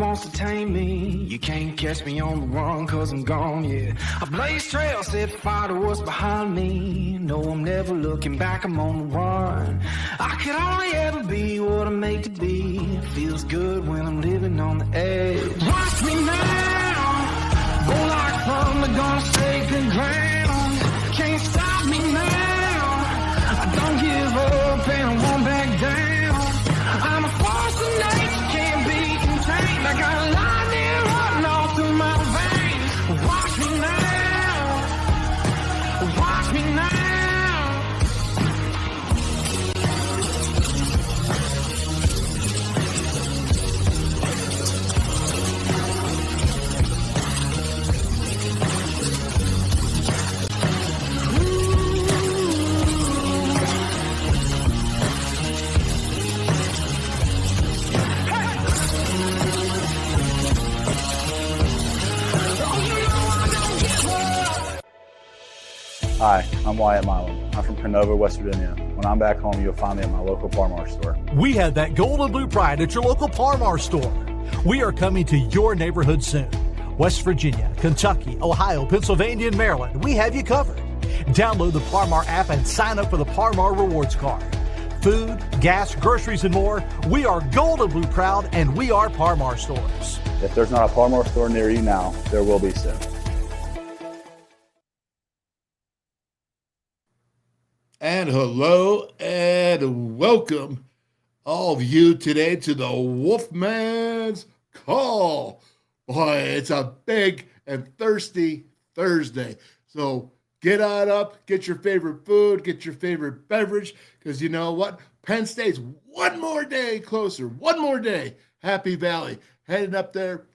wants to tame me. You can't catch me on the run, cause I'm gone, yeah. I blaze trails, set fire to what's behind me. No, I'm never looking back, I'm on the run. I could only ever be what I'm made to be. It feels good when I'm living on the edge. Watch me now, go like thunder, gonna shake the ground. Can't stop me now, I don't give up and I won't back down. I'm a force of nature, can't be contained. I got a lightning running all through my veins. Watch me now, watch me now. Hi, I'm Wyatt Milam. I'm from Canova, West Virginia. When I'm back home, you'll find me at my local Par-Mar store. We have that gold and blue pride at your local Par-Mar store. We are coming to your neighborhood soon. West Virginia, Kentucky, Ohio, Pennsylvania, and Maryland, we have you covered. Download the Par-Mar app and sign up for the Par-Mar Rewards Card. Food, gas, groceries, and more, we are gold and blue proud, and we are Par-Mar stores. If there's not a Par-Mar store near you now, there will be soon. And hello and welcome all of you today to the WolfMan's Call. Boy, it's a big and thirsty Thursday. So get on up, get your favorite food, get your favorite beverage, because you know what? Penn State's one more day closer, one more day. Happy Valley, heading up there,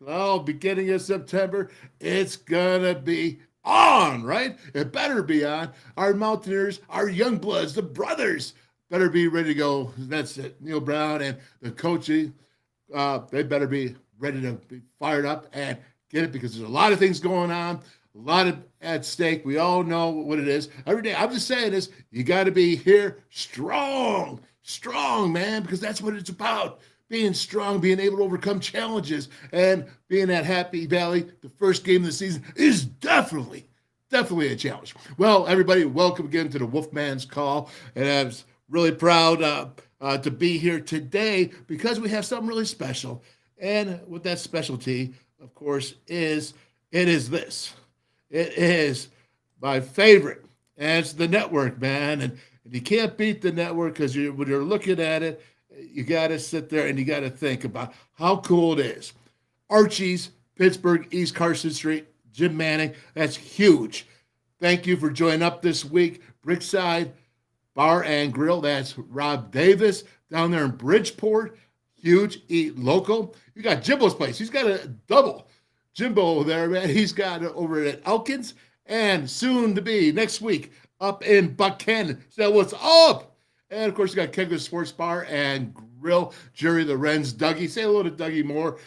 beginning of September. It's gonna be on, right? It better be on. Our Mountaineers, our young bloods, the brothers better be ready to go. That's it. Neil Brown and the coaching, they better be ready to be fired up and get it, because there's a lot of things going on, a lot of at stake. We all know what it is. Every day, I'm just saying this, you got to be here strong, man, because that's what it's about. Being strong, being able to overcome challenges, and being at Happy Valley, the first game of the season, is definitely a challenge. Well, everybody, welcome again to the WolfMan's Call, and I'm really proud to be here today because we have something really special. And what that specialty, of course, is this. It is my favorite, and it's the network, man. And you can't beat the network, because when you're looking at it, you got to sit there and you got to think about how cool it is. Archies, Pittsburgh, East Carson Street, Jim Manning, that's huge. Thank you for joining up this week. Brickside Bar and Grill, that's Rob Davis down there in Bridgeport. Huge, eat local. You got Jimbo's place. He's got a double. Jimbo there, man. He's got it over at Elkins, and soon to be next week up in Buchanan. So what's up? And, of course, you got Kegler Sports Bar and Grill, Jerry the Wren's, Dougie. Say hello to Dougie Moore.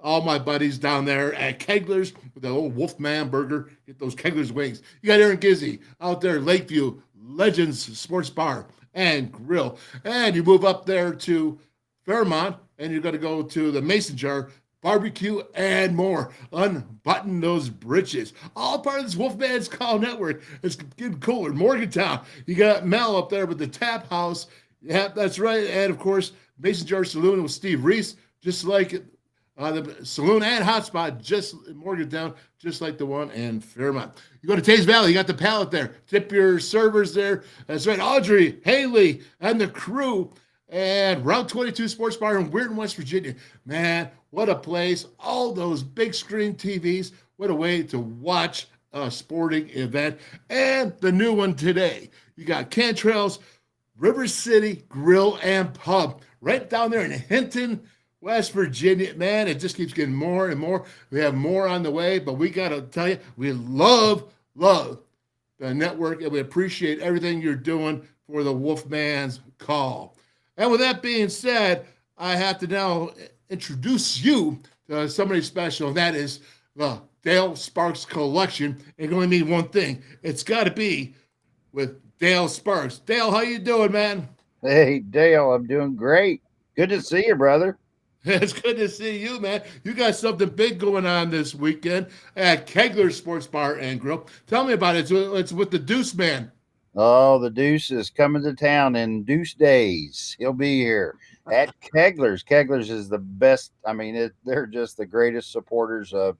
All my buddies down there at Kegler's with the old Wolfman burger. Get those Kegler's wings. You got Aaron Gizzy out there, Lakeview, Legends Sports Bar and Grill. And you move up there to Fairmont, and you're going to go to the Mason Jar Barbecue and more. Unbutton those britches. All part of this WolfMan's Call Network. It's getting cooler. Morgantown, you got Mel up there with the Tap House. Yeah, that's right. And, of course, Mason Jar Saloon with Steve Reese, just like the Saloon and Hotspot, just in Morgantown, just like the one in Fairmont. You go to Teays Valley, you got the Pallet there. Tip your servers there. That's right. Audrey, Haley, and the crew. And Route 22 Sports Bar in Weirton, West Virginia. Man, what a place. All those big screen TVs. What a way to watch a sporting event. And the new one today. You got Cantrells, River City Grill and Pub. Right down there in Hinton, West Virginia. Man, it just keeps getting more and more. We have more on the way. But we got to tell you, we love the network. And we appreciate everything you're doing for the WolfMan's Call. And with that being said, I have to now introduce you to somebody special, and that is the Dale Sparks Collection. It can only mean one thing. It's got to be with Dale Sparks. Dale, how you doing, man? Hey, Dale, I'm doing great. Good to see you, brother. It's good to see you, man. You got something big going on this weekend at Kegler Sports Bar and Grill. Tell me about it. It's with the Deuce Man. Oh, the Deuce is coming to town in Deuce days. He'll be here at Kegler's. Kegler's is the best. I mean, they're just the greatest supporters of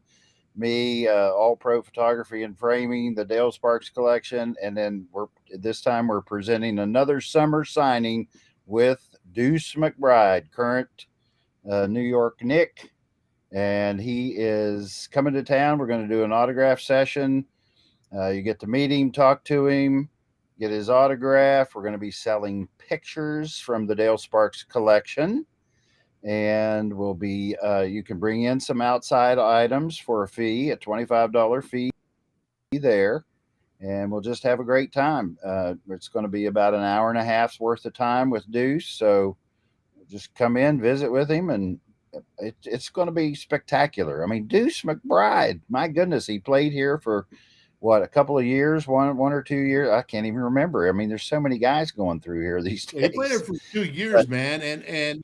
me, all pro photography and framing, the Dale Sparks collection. And then this time we're presenting another summer signing with Deuce McBride, current New York Knick. And he is coming to town. We're going to do an autograph session. You get to meet him, talk to him, get his autograph. We're going to be selling pictures from the Dale Sparks collection. And we'll be, you can bring in some outside items for a fee, a $25 fee there. And we'll just have a great time. It's going to be about an hour and a half's worth of time with Deuce. So just come in, visit with him, and it's going to be spectacular. I mean, Deuce McBride, my goodness, he played here for a couple of years, one or 2 years. I can't even remember. I mean, there's so many guys going through here these days. He played here for 2 years, man. And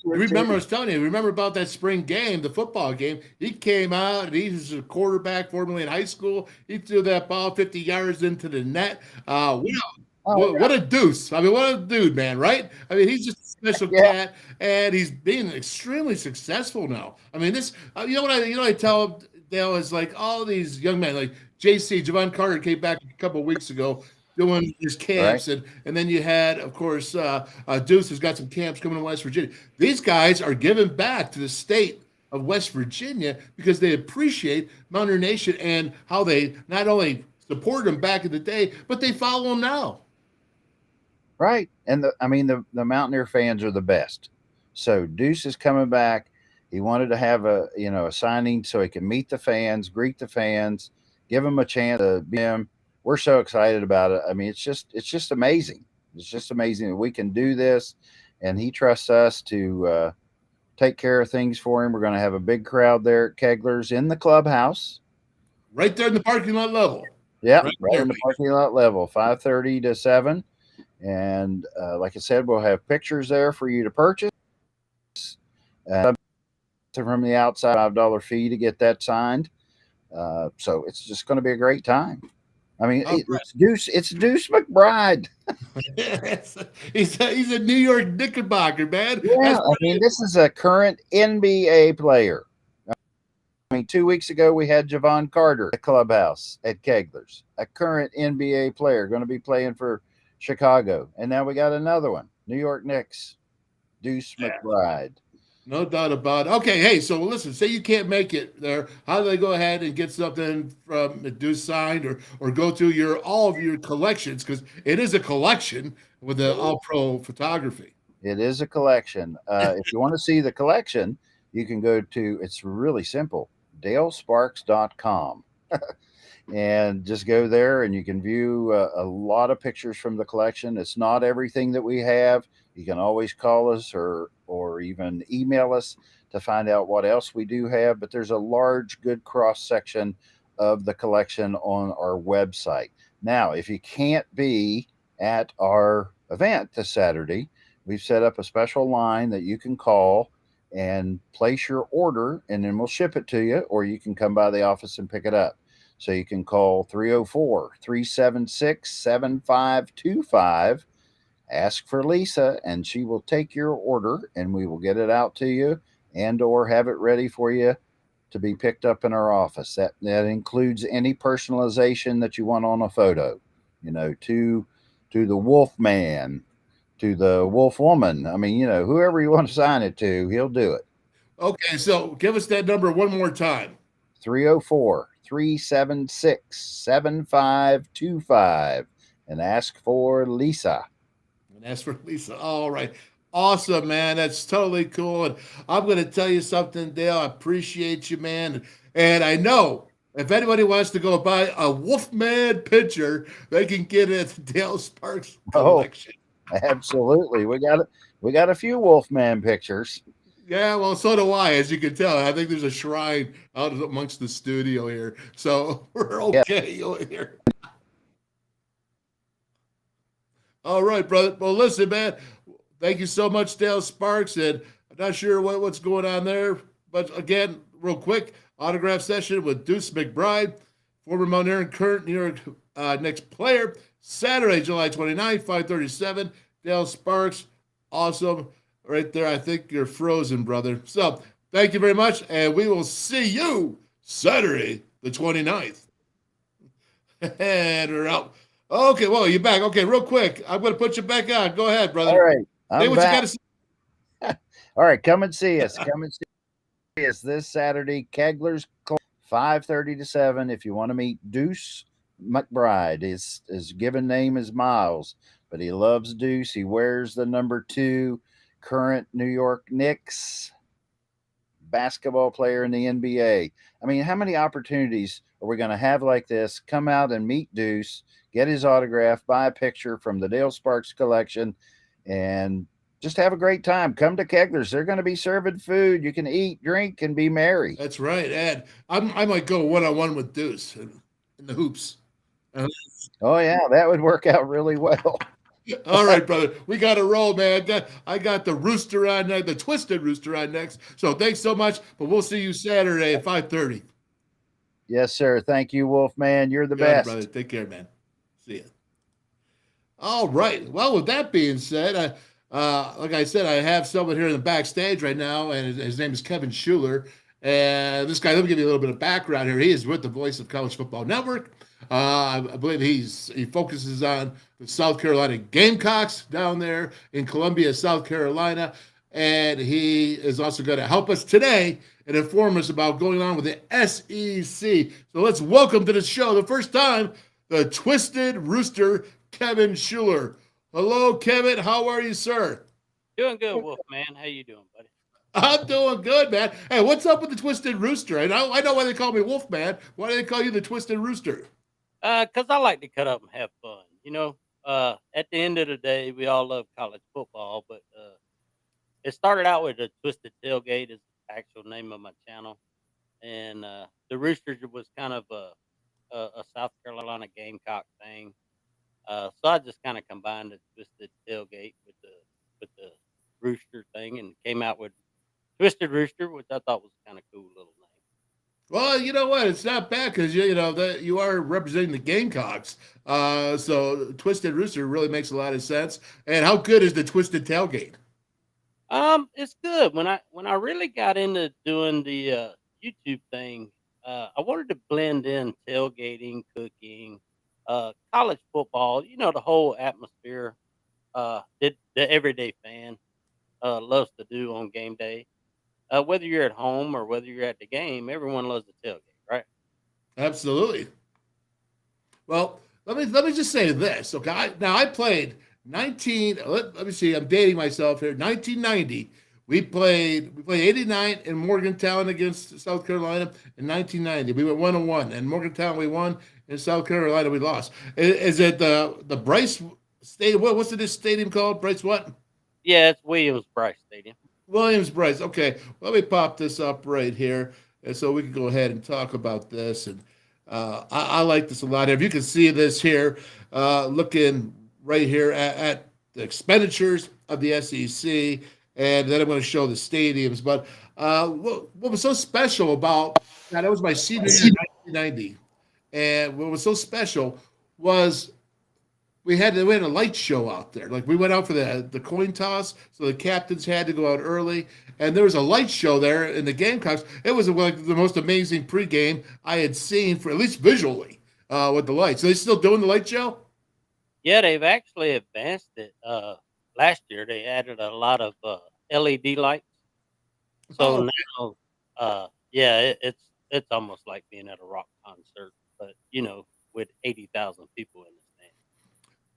remember, I was telling you, remember about that spring game, the football game? He came out, and he was a quarterback formerly in high school. He threw that ball 50 yards into the net. What a deuce. I mean, what a dude, man, right? I mean, he's just a special cat, and he's being extremely successful now. I mean, this, you know what I tell him, Dale, is like all these young men, like Javon Carter came back a couple of weeks ago doing his camps, right. and then you had, of course, Deuce has got some camps coming to West Virginia. These guys are giving back to the state of West Virginia because they appreciate Mountaineer Nation and how they not only support them back in the day, but they follow them now. Right. And the Mountaineer fans are the best. So Deuce is coming back. He wanted to have a signing so he can meet the fans, greet the fans, give them a chance to be him. We're so excited about it. I mean, it's just amazing. It's just amazing that we can do this, and he trusts us to take care of things for him. We're going to have a big crowd there at Kegler's in the clubhouse. Right there in the parking lot level. Yeah, right in the parking lot level, 5:30 to 7. And like I said, we'll have pictures there for you to purchase. From the outside, $5 fee to get that signed. So it's just going to be a great time. I mean, it's Deuce McBride. he's a New York Knickerbocker, man. Yeah, I mean, this is a current NBA player. I mean, 2 weeks ago we had Javon Carter at the clubhouse at Kegler's, a current NBA player going to be playing for Chicago, and now we got another one, New York Knicks, Deuce McBride. No doubt about it. Okay, hey, so listen, say you can't make it there. How do they go ahead and get something from Deuce signed or go to all of your collections? Because it is a collection with the all-pro photography. It is a collection. If you want to see the collection, you can go to, it's really simple, dalesparks.com. And just go there and you can view a lot of pictures from the collection. It's not everything that we have. You can always call us or even email us to find out what else we do have. But there's a large, good cross section of the collection on our website. Now, if you can't be at our event this Saturday, we've set up a special line that you can call and place your order, and then we'll ship it to you, or you can come by the office and pick it up. So you can call 304-376-7525, ask for Lisa, and she will take your order, and we will get it out to you and or have it ready for you to be picked up in our office. That includes any personalization that you want on a photo, to the Wolfman, to the Wolf Woman. I mean, whoever you want to sign it to, he'll do it. Okay, so give us that number one more time. 304-376-7525 and ask for Lisa. All right. Awesome, man. That's totally cool. And I'm going to tell you something, Dale. I appreciate you, man. And I know if anybody wants to go buy a Wolfman picture, they can get it at the Dale Sparks collection. Oh, absolutely. We got a few Wolfman pictures. Yeah, well, so do I, as you can tell. I think there's a shrine out amongst the studio here. So we're okay over here. All right, brother. Well, listen, man, thank you so much, Dale Sparks. And I'm not sure what's going on there. But again, real quick, autograph session with Deuce McBride, former Mountaineer and current New York Knicks player. Saturday, July 29th, 5:37. Dale Sparks, awesome. Right there, I think you're frozen, brother. So thank you very much, and we will see you Saturday, the 29th. And we're out. Okay, well, you're back. Okay, real quick, I'm going to put you back on. Go ahead, brother. All right. Say what back. you got to say. All right, come and see us. Come and see us this Saturday, Kegler's 5:30 to 7. If you want to meet Deuce McBride, his given name is Miles, but he loves Deuce. He wears the number 2, current New York Knicks basketball player in the NBA. I mean, how many opportunities are we going to have like this? Come out and meet Deuce, get his autograph, buy a picture from the Dale Sparks collection, and just have a great time. Come to Kegler's. They're going to be serving food. You can eat, drink, and be merry. That's right, Ed. I might go one-on-one with Deuce in the hoops. Oh, yeah, that would work out really well. All right, brother. We got to roll, man. I got the Rooster on next, the Twisted Rooster on next. So thanks so much, but we'll see you Saturday at 5:30. Yes, sir. Thank you, Wolfman. You're the best. Brother. Take care, man. See ya. All right. Well, with that being said, like I said, I have someone here in the backstage right now, and his name is Kevin Shuler. And this guy, let me give you a little bit of background here. He is with the Voice of College Football Network. I believe he focuses on the South Carolina Gamecocks down there in Columbia, South Carolina. And he is also going to help us today and inform us about going on with the SEC. So let's welcome to the show, the first time, the Twisted Rooster, Kevin Shuler. Hello, Kevin. How are you, sir? Doing good, Wolfman. How you doing, buddy? I'm doing good, man. Hey, what's up with the Twisted Rooster? I know why they call me Wolfman. Why do they call you the Twisted Rooster? Because I like to cut up and have fun. You know, at the end of the day, we all love college football, but it started out with the Twisted Tailgate is the actual name of my channel. And the Rooster was kind of a South Carolina Gamecock thing. So I just kind of combined the Twisted Tailgate with the Rooster thing and came out with Twisted Rooster, which I thought was kind of cool little name. Well, you know what? It's not bad because you know that you are representing the Gamecocks. So Twisted Rooster really makes a lot of sense. And how good is the Twisted Tailgate? It's good. When I really got into doing the YouTube thing, I wanted to blend in tailgating, cooking, college football. You know, the whole atmosphere. The everyday fan loves to do on game day. Whether you're at home or whether you're at the game, everyone loves the tailgate, right? Absolutely. Well, let me just say this. Okay, I played 19. Let me see. I'm dating myself here. 1990. We played 89 in Morgantown against South Carolina in 1990. We went 1-1. In Morgantown we won. In South Carolina we lost. Is it the Bryce Stadium? What's this stadium called? Bryce what? Yeah, it's Williams-Brice Stadium. Williams-Brice. Okay, let me pop this up right here, and so we can go ahead and talk about this. And I like this a lot. If you can see this here, looking right here at the expenditures of the SEC, and then I'm going to show the stadiums. But what was so special about that was my senior year in 1990, and what was so special was we had a light show out there. Like we went out for the coin toss, so the captains had to go out early, and there was a light show there in the Gamecocks. It was like the most amazing pregame I had seen, for at least visually, with the lights. So they still doing the light show? Yeah, they've actually advanced it. Last year they added a lot of LED lights. So now, it's almost like being at a rock concert, but you know, with 80,000 people in the stand.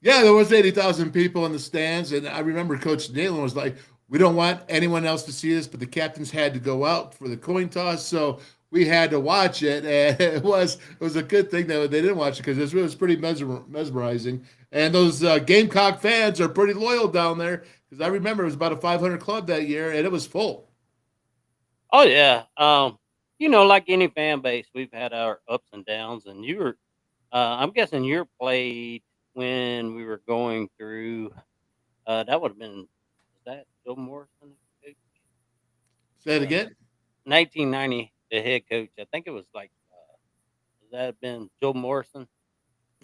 Yeah, there was 80,000 people in the stands, and I remember Coach Nalen was like, "We don't want anyone else to see this," but the captains had to go out for the coin toss, so we had to watch it, and it was a good thing that they didn't watch it because it was pretty mesmerizing. And those Gamecock fans are pretty loyal down there because I remember it was about a 500 club that year, and it was full. Oh yeah, you know, like any fan base, we've had our ups and downs, and you were, I'm guessing you played when we were going through. That would have been, is that Joe Morrison? Say it again. 1990, the head coach. I think it was like, has that been Joe Morrison?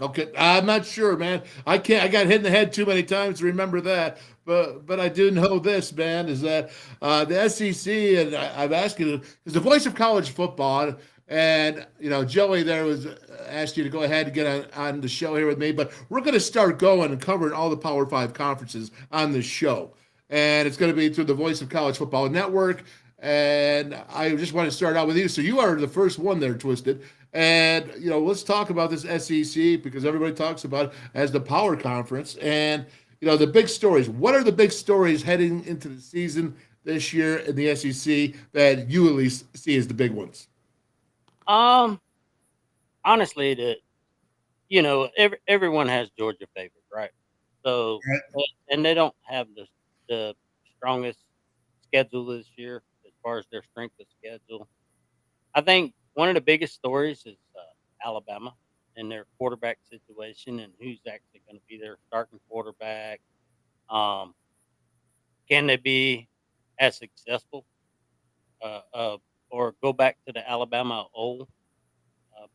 Okay, I'm not sure, man. I can't. I got hit in the head too many times to remember that. But I do know this, man, is that the SEC, and I've asked you because the voice of college football, and Joey there was asked you to go ahead and get on the show here with me. But we're going to start going and covering all the Power 5 conferences on this show, and it's going to be through the Voice of College Football Network. And I just want to start out with you. So you are the first one there, Twisted. And, let's talk about this SEC because everybody talks about it as the power conference. And, the big stories. What are the big stories heading into the season this year in the SEC that you at least see as the big ones? Honestly, everyone has Georgia favored, right? So, and they don't have the strongest schedule this year as far as their strength of schedule. I think one of the biggest stories is Alabama and their quarterback situation and who's actually going to be their starting quarterback. Can they be as successful or go back to the Alabama old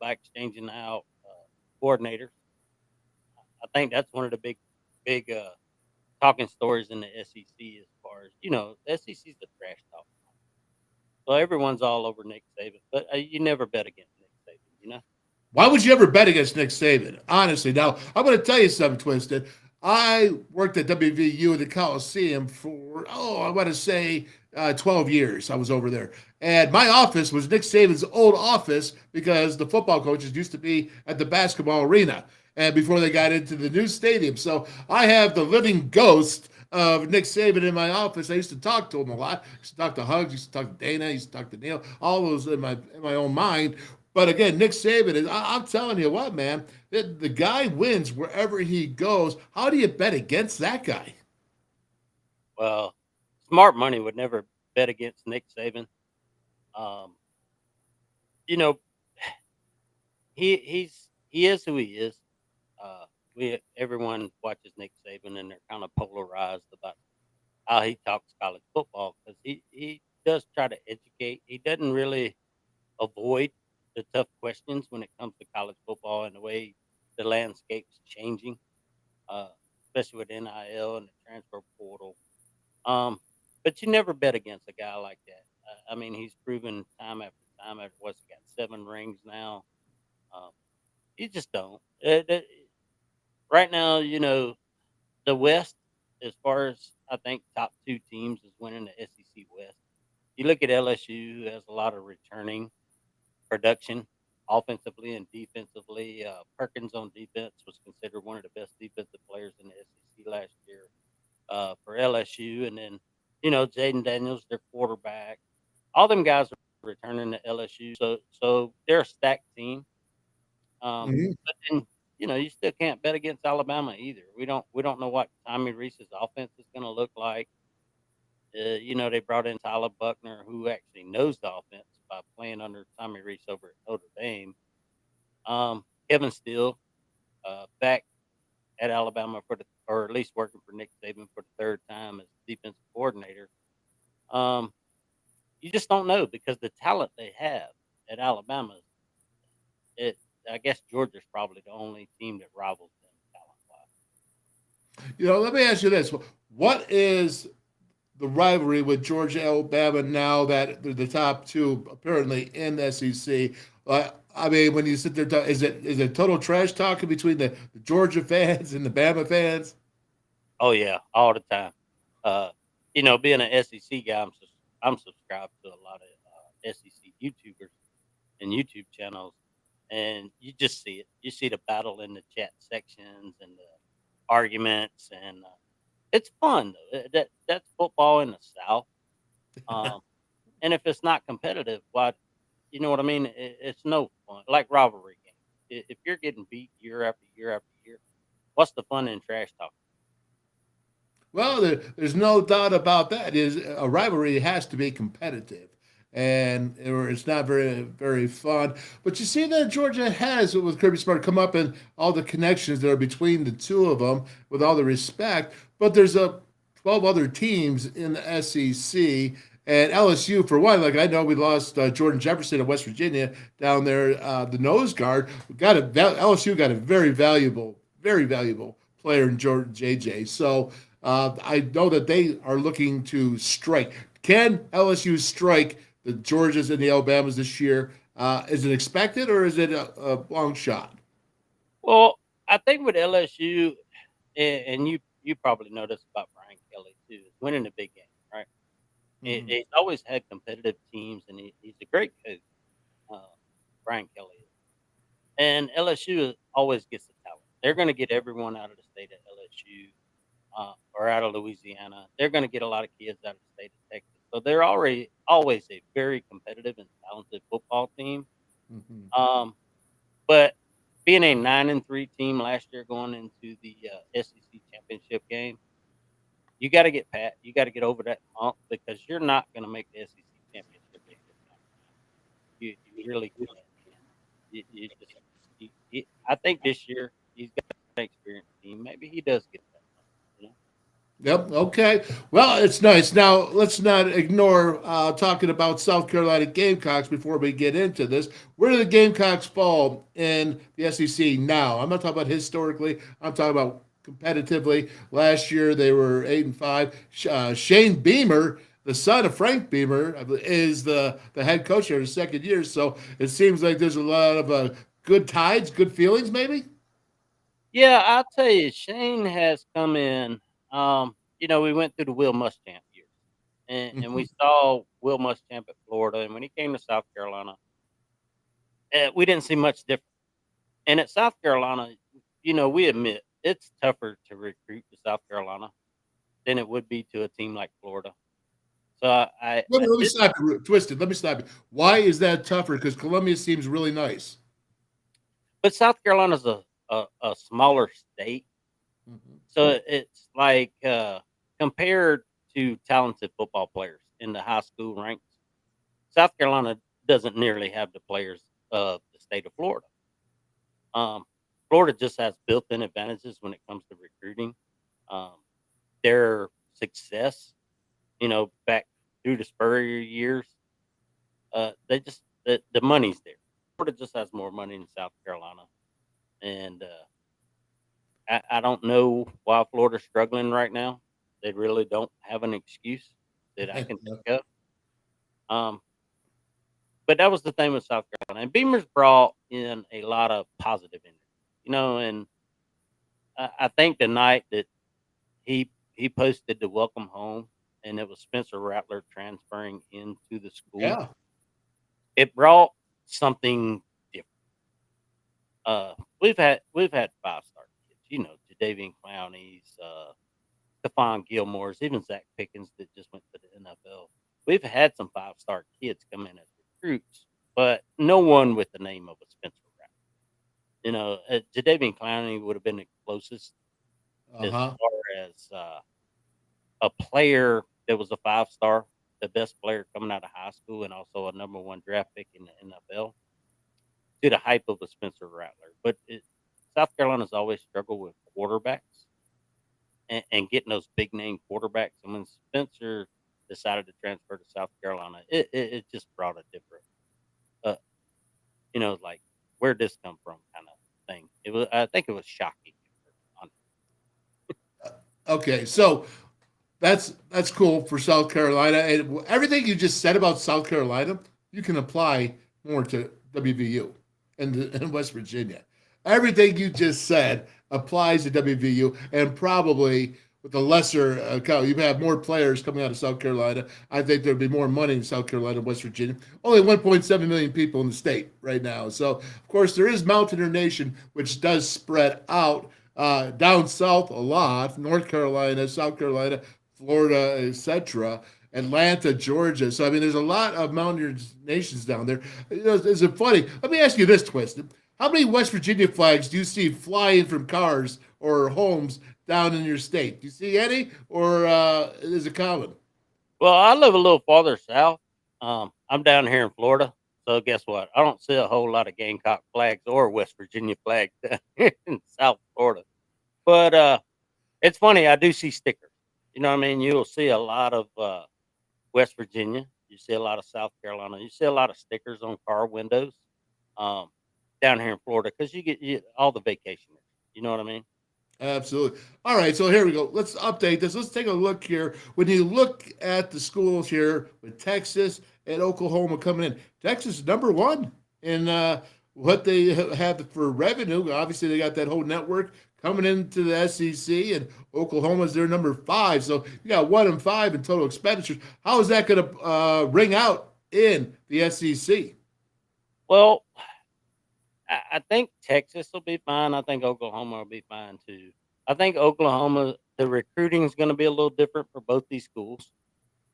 by exchanging out coordinators? I think that's one of the big talking stories in the SEC as far as, the SEC is the trash talk. So everyone's all over Nick Saban, but you never bet against Nick Saban, Why would you ever bet against Nick Saban? Honestly, now I'm going to tell you something, Twisted. I worked at WVU at the Coliseum for, I want to say 12 years. I was over there. And my office was Nick Saban's old office because the football coaches used to be at the basketball arena and before they got into the new stadium. So I have the living ghost of Nick Saban in my office. I used to talk to him a lot. I used to talk to Hugs, used to talk to Dana, used to talk to Neil, all those in my own mind. But again, Nick Saban is, I'm telling you what, man, the guy wins wherever he goes. How do you bet against that guy? Well, smart money would never bet against Nick Saban. He is who he is. Everyone watches Nick Saban and they're kind of polarized about how he talks college football because he does try to educate. He doesn't really avoid the tough questions when it comes to college football and the way the landscape's changing, especially with NIL and the transfer portal. But you never bet against a guy like that. He's proven time after time after what's he got 7 rings now. You just don't. Right now, the West, as far as I think top 2 teams is winning the SEC West. You look at LSU, who has a lot of returning production offensively and defensively. Perkins on defense was considered one of the best defensive players in the SEC last year for LSU. And then, Jaden Daniels, their quarterback. All them guys are returning to LSU. So they're a stacked team. But then, you still can't bet against Alabama either. We don't know what Tommy Reese's offense is going to look like. They brought in Tyler Buckner, who actually knows the offense by playing under Tommy Reese over at Notre Dame. Kevin Steele, back at Alabama or at least working for Nick Saban for the 3rd time as defensive coordinator. You just don't know because the talent they have at Alabama, I guess Georgia's probably the only team that rivals them talent-wise. Let me ask you this. What is the rivalry with Georgia, Alabama now that they're the top 2 apparently in the SEC? When you sit there, is it total trash talking between the Georgia fans and the Bama fans? Oh, yeah, all the time. Being an SEC guy, I'm subscribed to a lot of SEC YouTubers and YouTube channels. And you just see it. You see the battle in the chat sections and the arguments, and it's fun though. That's football in the South. And if it's not competitive, why? You know what I mean? It's no fun. Like rivalry games. If you're getting beat year after year after year, what's the fun in trash talking? Well, there's no doubt about that. A rivalry has to be competitive. Or it's not very, very fun. But you see that Georgia has, with Kirby Smart, come up and all the connections that are between the 2 of them, with all the respect. But there's 12 other teams in the SEC, And LSU, for one, like I know we lost Jordan Jefferson of West Virginia down there, the nose guard. LSU got a very valuable player in Jordan JJ. So I know that they are looking to strike. Can LSU strike the Georgias and the Alabamas this year? Is it expected or is it a long shot? Well, I think with LSU, and you probably know this about Brian Kelly too, is winning the big game, right? He's always had competitive teams, and he's a great coach. Brian Kelly is. And LSU always gets the talent. They're going to get everyone out of the state of LSU or out of Louisiana. They're going to get a lot of kids out of the state of Texas. So they're already always a very competitive and talented football team. But being a 9-3 team last year going into the SEC championship game, you got to get you got to get over that hump because you're not going to make the SEC championship game this time. You really can't. I think this year he's got an experienced team. Maybe he does get that. You know? Yep. Okay. Well, it's nice. Now, let's not ignore talking about South Carolina Gamecocks before we get into this. Where do the Gamecocks fall in the SEC now? I'm not talking about historically. I'm talking about competitively. Last year they were 8-5. Shane Beamer, the son of Frank Beamer, is the head coach here in his second year. So it seems like there's a lot of good tides, good feelings, maybe. Yeah, I'll tell you, Shane has come in. We went through the Will Muschamp years, and we saw Will Muschamp at Florida, and when he came to South Carolina, we didn't see much different. And at South Carolina, we admit it's tougher to recruit to South Carolina than it would be to a team like Florida. So let me stop you, Twisted. Let me stop you. Why is that tougher? Because Columbia seems really nice. But South Carolina's a smaller state. So it's like compared to talented football players in the high school ranks, South Carolina doesn't nearly have the players of the state of Florida. Florida just has built-in advantages when it comes to recruiting. Their success, back through the Spurrier years, the money's there. Florida just has more money than South Carolina, and I don't know why Florida's struggling right now. They really don't have an excuse that I can think of. But that was the thing with South Carolina. And Beamer's brought in a lot of positive energy, and I think the night that he posted the welcome home and it was Spencer Rattler transferring into the school, it brought something different. We've had 5-star kids, Jadavian Clowney's, Stephon Gilmore's, even Zach Pickens that just went to the NFL. We've had some 5-star kids come in as recruits, but no one with the name of a Spencer Rattler. Jadavian Clowney would have been the closest as far as a player that was a 5-star, the best player coming out of high school and also a number 1 draft pick in the NFL, to the hype of a Spencer Rattler. But South Carolina's always struggled with quarterbacks and getting those big name quarterbacks. And when Spencer decided to transfer to South Carolina, it just brought a different, like where'd this come from kind of thing. I think it was shocking. Okay, so that's cool for South Carolina, and everything you just said about South Carolina, you can apply more to WVU and West Virginia. Everything you just said applies to WVU, and probably with a lesser account, you have more players coming out of South Carolina. I think there'd be more money in South Carolina and West Virginia. Only 1.7 million people in the state right now. So, of course, there is Mountaineer Nation, which does spread out down south a lot, North Carolina, South Carolina, Florida, etc., Atlanta, Georgia. So, I mean, there's a lot of Mountaineer Nations down there. Is it funny? Let me ask you this, Twisted. How many West Virginia flags do you see flying from cars or homes down in your state? Do you see any, or is it common? Well, I live a little farther south. I'm down here in Florida. So guess what? I don't see a whole lot of Gamecock flags or West Virginia flags in South Florida. But it's funny. I do see stickers. You know what I mean? You'll see a lot of West Virginia. You see a lot of South Carolina. You see a lot of stickers on car windows down here in Florida because you get all the vacationers. You know what I mean? Absolutely. All right, so here we go. Let's update this. Let's take a look here. When you look at the schools here with Texas and Oklahoma coming in, Texas is number one in what they have for revenue. Obviously, they got that whole network coming into the SEC, and Oklahoma is their number 5. So you got 1 and 5 in total expenditures. How is that going to ring out in the SEC? Well, I think Texas will be fine. I think Oklahoma will be fine too. I think Oklahoma, the recruiting is going to be a little different for both these schools.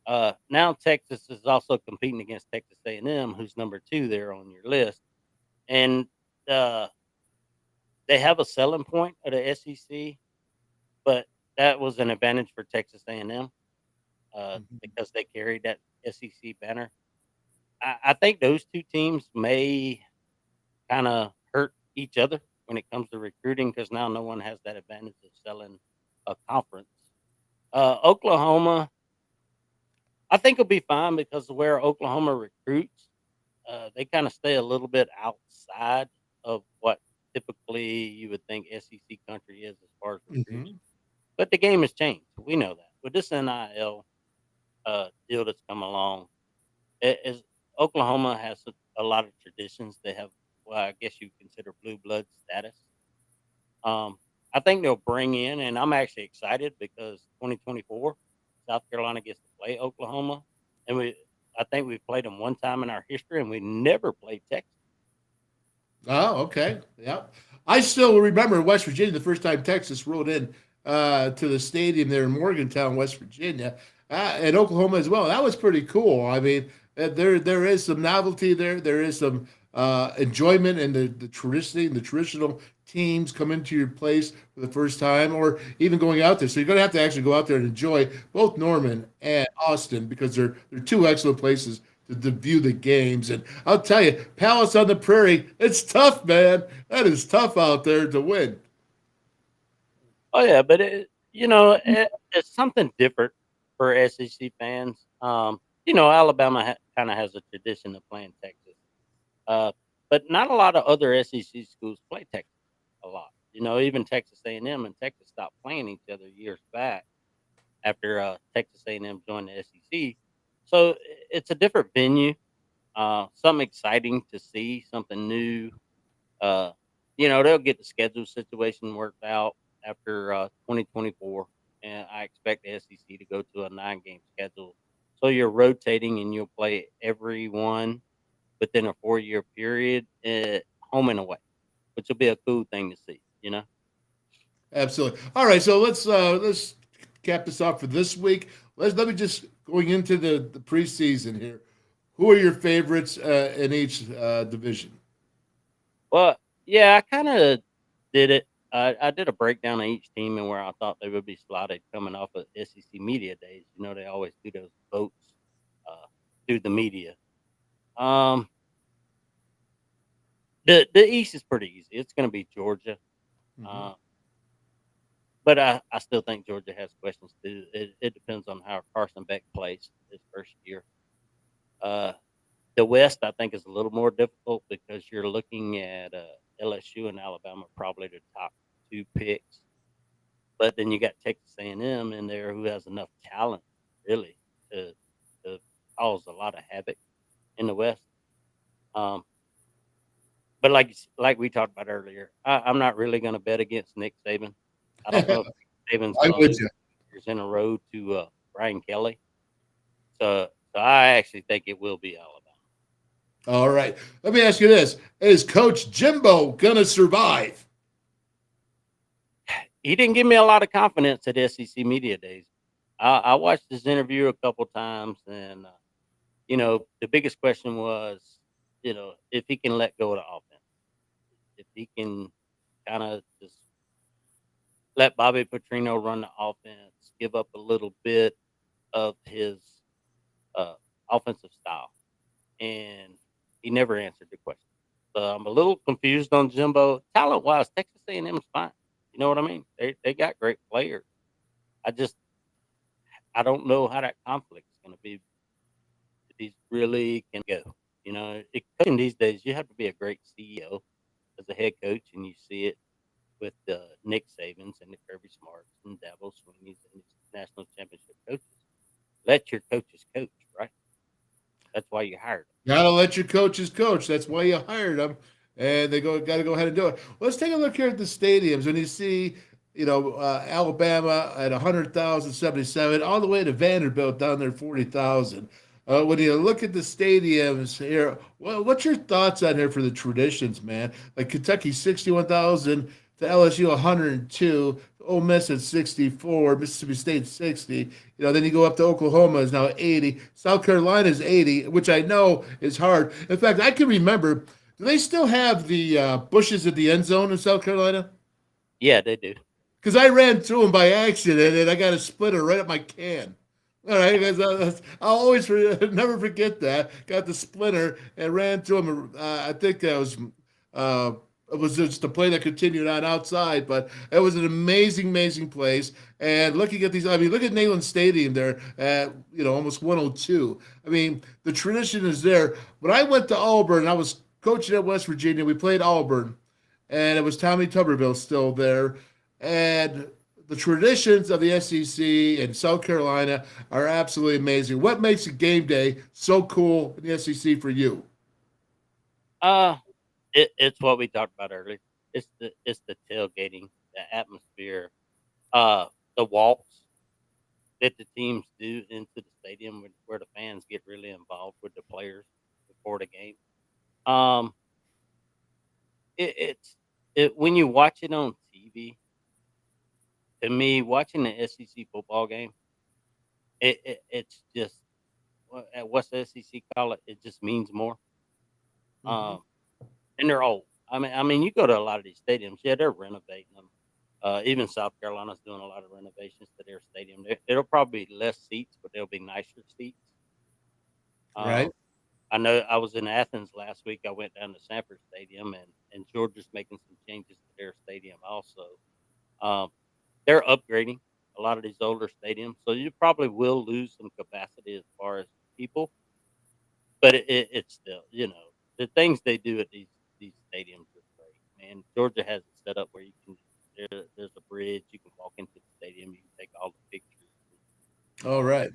Now Texas is also competing against Texas A&M, who's number 2 there on your list, and they have a selling point at the SEC, but that was an advantage for Texas A&M because they carried that SEC banner. I think those 2 teams may kind of hurt each other when it comes to recruiting because now no one has that advantage of selling a conference. Oklahoma, I think will be fine because of where Oklahoma recruits. They kind of stay a little bit outside of what typically you would think SEC country is as far as recruits. But the game has changed. We know that. With this NIL deal that's come along, Oklahoma has a lot of traditions. They have, well, I guess you consider blue blood status. I think they'll bring in, and I'm actually excited because 2024, South Carolina gets to play Oklahoma, and I think we've played them one time in our history, and we never played Texas. Oh, okay. Yep. I still remember West Virginia, the first time Texas rolled in to the stadium there in Morgantown, West Virginia, and Oklahoma as well. That was pretty cool. I mean, there is some novelty there. There is some enjoyment in the traditional teams come into your place for the first time, or even going out there. So you're going to have to actually go out there and enjoy both Norman and Austin because they're 2 excellent places to view the games. And I'll tell you, Palace on the Prairie, it's tough, man. That is tough out there to win. Oh yeah, but it's something different for SEC fans. Alabama kind of has a tradition of playing Texas, but not a lot of other SEC schools play Texas a lot. Even Texas A&M and Texas stopped playing each other years back after Texas A&M joined the SEC. So it's a different venue, something exciting to see, something new. They'll get the schedule situation worked out after 2024, and I expect the SEC to go to a 9-game schedule. So you're rotating, and you'll play every one within a 4-year period, home and away, which will be a cool thing to see. Absolutely. All right, so let's cap this off for this week. Let me just going into the preseason here. Who are your favorites in each division? Well, yeah, I kind of did it. I did a breakdown of each team and where I thought they would be slotted coming off of SEC Media Days. They always do those votes through the media. The East is pretty easy. It's going to be Georgia. But I still think Georgia has questions too. It depends on how Carson Beck plays his first year. The West, I think, is a little more difficult because you're looking at LSU and Alabama, probably the top 2 picks. But then you got Texas A&M in there who has enough talent, really, to cause a lot of havoc in the West. But like we talked about earlier, I'm not really going to bet against Nick Saban. I don't know if Saban's going to lose years in a row to Brian Kelly. So I actually think it will be Alabama. All right. Let me ask you this. Is Coach Jimbo going to survive? He didn't give me a lot of confidence at SEC Media Days. I watched his interview a couple times, and, the biggest question was, if he can let go of the offense. If he can kind of just let Bobby Petrino run the offense, give up a little bit of his offensive style. And he never answered the question. So I'm a little confused on Jimbo. Talent-wise, Texas A&M is fine. You know what I mean? They got great players. I don't know how that conflict is going to be entities really can go. Coaching these days, you have to be a great CEO as a head coach, and you see it with Nick Sabans and the Kirby Smarts and Dabo Sweeney's and these national championship coaches. Let your coaches coach, right? That's why you hired them. Gotta let your coaches coach. That's why you hired them, and they got to go ahead and do it. Let's take a look here at the stadiums. When you see, Alabama at 100,077, all the way to Vanderbilt down there 40,000. When you look at the stadiums here, well, what's your thoughts on here for the traditions, man? Like Kentucky 61,000 to LSU 102. Ole Miss at 64, Mississippi State 60. Then you go up to Oklahoma is now 80. South Carolina is 80, which I know is hard. In fact, I can remember, do they still have the bushes at the end zone in South Carolina? Yeah, they do. Because I ran through them by accident, and I got a splitter right up my can. All right, guys, I'll always never forget that. Got the splinter and ran through them. I think that was it was just a play that continued on outside, but it was an amazing, amazing place. And looking at these, look at Neyland Stadium there at, almost 102. The tradition is there. When I went to Auburn, I was coaching at West Virginia. We played Auburn, and it was Tommy Tuberville still there. And the traditions of the SEC and South Carolina are absolutely amazing. What makes a game day so cool in the SEC for you? It's what we talked about earlier. It's the tailgating, the atmosphere, the walks that the teams do into the stadium where the fans get really involved with the players before the game. When you watch it on TV, to me, watching the SEC football game, it's just, what's the SEC call it? It just means more. And they're old. You go to a lot of these stadiums. Yeah, they're renovating them. Even South Carolina's doing a lot of renovations to their stadium. There'll probably be less seats, but there'll be nicer seats. Right. I know I was in Athens last week. I went down to Sanford Stadium, and Georgia's making some changes to their stadium also. They're upgrading a lot of these older stadiums, so you probably will lose some capacity as far as people. But it's still, the things they do at these stadiums are great, man. Georgia has it set up where you can there's a bridge, you can walk into the stadium, you can take all the pictures. All right,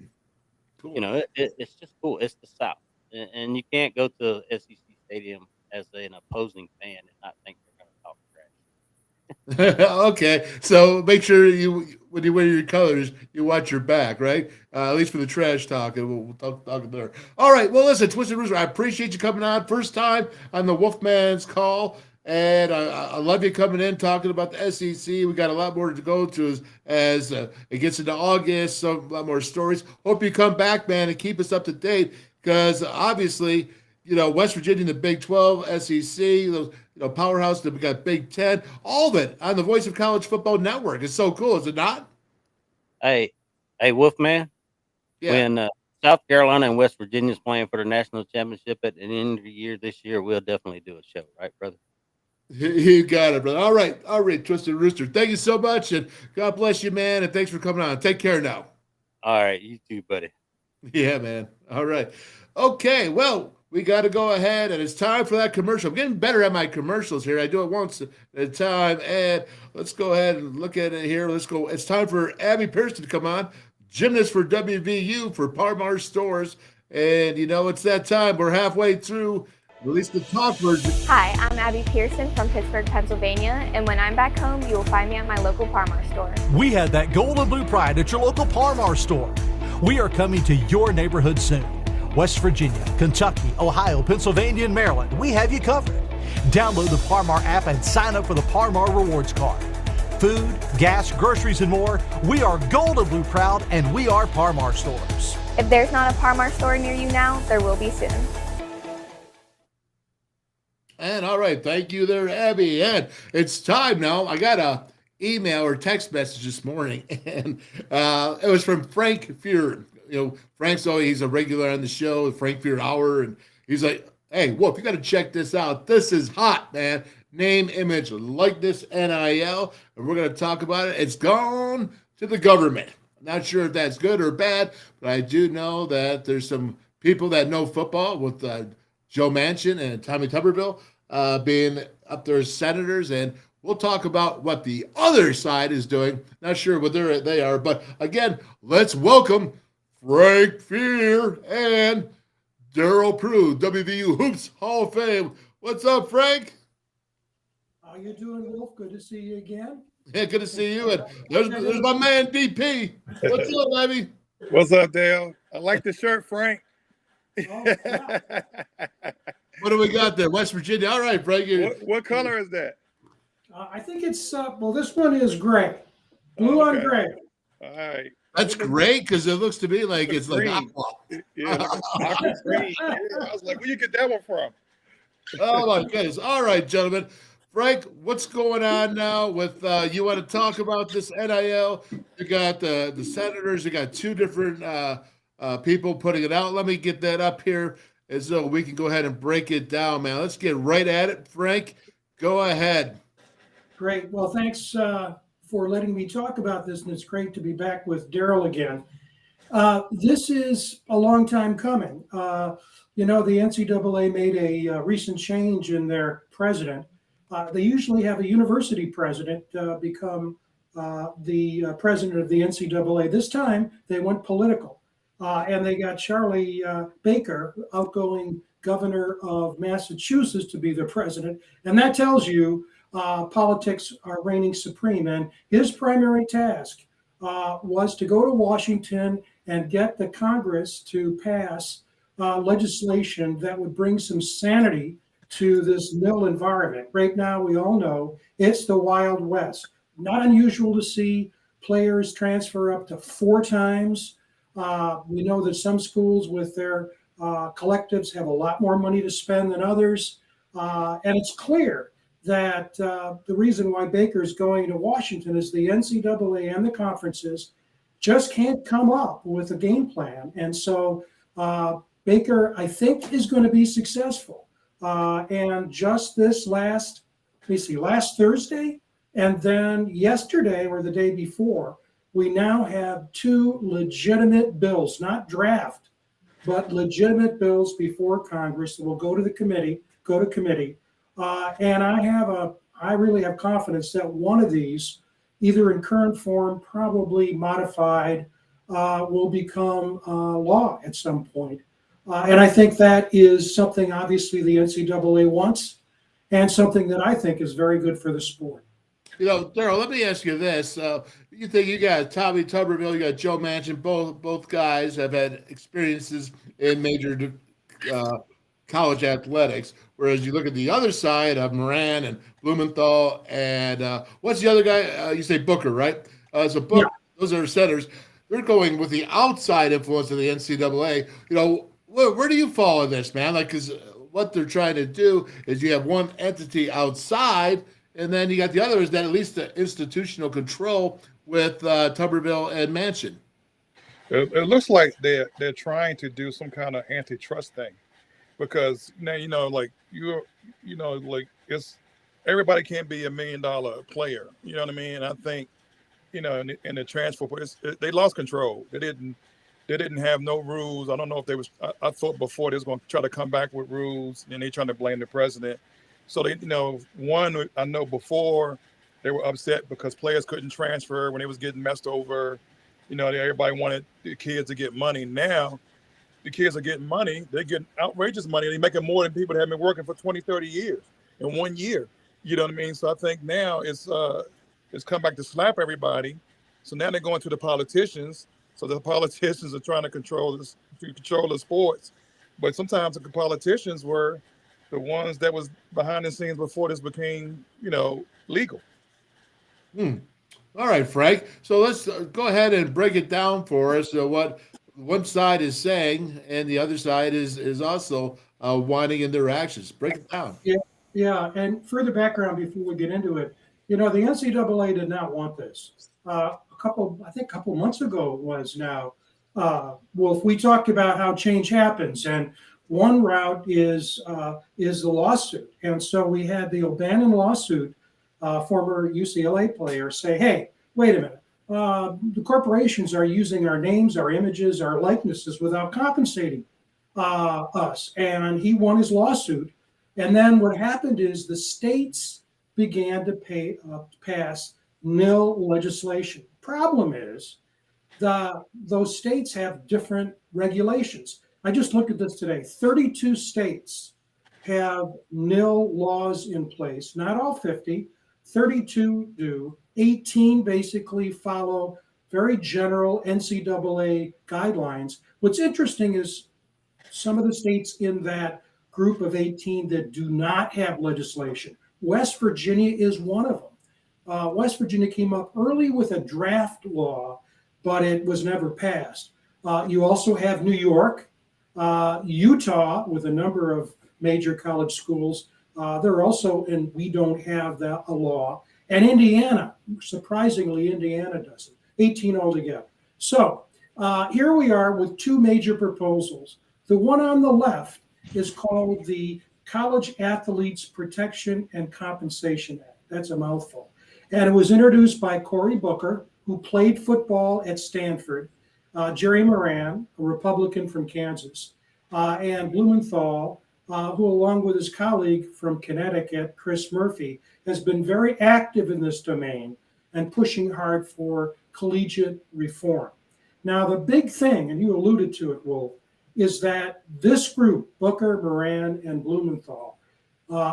cool. It's just cool. It's the South, and you can't go to SEC stadium as an opposing fan and not think they're going to talk trash. Okay, so make sure when you wear your colors, you watch your back, right? At least for the trash talk, and we'll talk there. All right, well, listen, Twisted Rooster, I appreciate you coming on. First time on the WolfMan's call, and I love you coming in, talking about the SEC. We got a lot more to go to as it gets into August, so a lot more stories. Hope you come back, man, and keep us up to date, because obviously, West Virginia, the Big 12, SEC, those, powerhouse, we got Big 10, all of it on the Voice of College Football Network. It's so cool, is it not? Hey, Wolfman. Yeah. When South Carolina and West Virginia's playing for the national championship at the end of the year this year, we'll definitely do a show, right, brother? You got it, brother. All right, Twisted Rooster. Thank you so much, and God bless you, man, and thanks for coming on. Take care now. All right, you too, buddy. Yeah, man. All right. Okay, well, we got to go ahead, and it's time for that commercial. I'm getting better at my commercials here. I do it once at a time, and let's go ahead and look at it here. Let's go. It's time for Abby Pearson to come on, gymnast for WVU for Parmar Stores, and it's that time. We're halfway through. Release the talk version. Hi, I'm Abby Pearson from Pittsburgh, Pennsylvania, and when I'm back home, you will find me at my local Parmar store. We have that gold and blue pride at your local Parmar store. We are coming to your neighborhood soon. West Virginia, Kentucky, Ohio, Pennsylvania, and Maryland, we have you covered. Download the Parmar app and sign up for the Parmar Rewards Card. Food, gas, groceries, and more, we are gold and blue proud, and we are Parmar Stores. If there's not a Parmar store near you now, there will be soon. And all right, thank you there, Abby. And it's time now. I got a email or text message this morning, and it was from Frank Fear. Frank's he's a regular on the show, the Frank Fear Hour, and he's like, "Hey, Wolf, you got to check this out. This is hot, man. Name, image, likeness, NIL, and we're going to talk about it. It's gone to the government. I'm not sure if that's good or bad, but I do know that there's some people that know football with Joe Manchin and Tommy Tuberville being up there as senators, and we'll talk about what the other side is doing. Not sure what they are, but again, let's welcome Frank Fear and Darryl Prue, WVU Hoops Hall of Fame. What's up, Frank? How you doing, Wolf? Good to see you again. Yeah, good to see you. And there's my man, DP. What's up, baby? What's up, Dale? I like the shirt, Frank. Oh, yeah. What do we got there? West Virginia. All right, Frank. What color is that? I think it's, well, this one is gray. Blue on gray. All right. That's great because it looks to me like it's like green. aqua. Yeah, aqua green. Yeah, I was like, where you get that one from? Oh, my goodness. All right, gentlemen. Frank, what's going on now with you want to talk about this NIL? You got the senators. You got two different people putting it out. Let me get that up here as though we can go ahead and break it down, man. Let's get right at it. Frank, go ahead. Great. Well, thanks for letting me talk about this, and it's great to be back with Darryl again. This is a long time coming. The NCAA made a recent change in their president. They usually have a university president become the president of the NCAA. This time, they went political, and they got Charlie Baker, outgoing governor of Massachusetts, to be their president. And that tells you politics are reigning supreme. And his primary task was to go to Washington and get the Congress to pass legislation that would bring some sanity to this mill environment. Right now, we all know it's the Wild West. Not unusual to see players transfer up to 4 times. We know that some schools with their collectives have a lot more money to spend than others. And it's clear that the reason why Baker's going to Washington is the NCAA and the conferences just can't come up with a game plan. And so Baker, I think, is going to be successful. And just this last Thursday, and then yesterday or the day before, we now have 2 legitimate bills, not draft, but legitimate bills before Congress that will go to committee. And I really have confidence that one of these, either in current form, probably modified, will become law at some point. And I think that is something, obviously, the NCAA wants, and something that I think is very good for the sport. Darryl, let me ask you this. You think you got Tommy Tuberville, you got Joe Manchin, both guys have had experiences in major college athletics, whereas you look at the other side of Moran and Bloomenthal and what's the other guy? You say Booker, right? So Booker, yeah. Those are centers. They're going with the outside influence of the NCAA. Where do you fall in this, man? Because what they're trying to do is you have one entity outside, and then you got the other is that at least the institutional control with Tuberville and Manchin. It looks like they're trying to do some kind of antitrust thing, because now it's everybody can't be $1 million player. You know what I mean? I think in the transfer, they lost control. They didn't have no rules. I don't know if they was. I thought before they was going to try to come back with rules, and they trying to blame the president. So they, one I know before they were upset because players couldn't transfer when they was getting messed over. Everybody wanted the kids to get money. Now the kids are getting money. They're getting outrageous money. They're making more than people that have been working for 20, 30 years in 1 year. You know what I mean? So I think now it's come back to slap everybody. So now they're going to the politicians. So the politicians are trying to control the sports. But sometimes the politicians were the ones that was behind the scenes before this became, legal. All right, Frank. So let's go ahead and break it down for us. What one side is saying and the other side is also whining in their actions. Break it down. Yeah. And further background before we get into it, the NCAA did not want this. A couple months ago it was now. Wolf, we talked about how change happens, and one route is the lawsuit. And so we had the O'Bannon lawsuit, former UCLA player, say, hey, wait a minute. The corporations are using our names, our images, our likenesses without compensating us. And he won his lawsuit. And then what happened is the states began to pass nil legislation. Problem is, those states have different regulations. I just looked at this today. 32 states have nil laws in place. Not all 50. 32 do. 18 basically follow very general NCAA guidelines. What's interesting is some of the states in that group of 18 that do not have legislation. West Virginia is one of them. West Virginia came up early with a draft law, but it was never passed. You also have New York, Utah, with a number of major college schools. They're also, and we don't have a law. And Indiana, surprisingly, Indiana doesn't. 18 altogether. So here we are with two major proposals. The one on the left is called the College Athletes Protection and Compensation Act. That's a mouthful. And it was introduced by Cory Booker, who played football at Stanford, Jerry Moran, a Republican from Kansas, and Bloomenthal, who, along with his colleague from Connecticut, Chris Murphy, has been very active in this domain and pushing hard for collegiate reform. Now, the big thing, and you alluded to it, Wolf, is that this group, Booker, Moran, and Bloomenthal,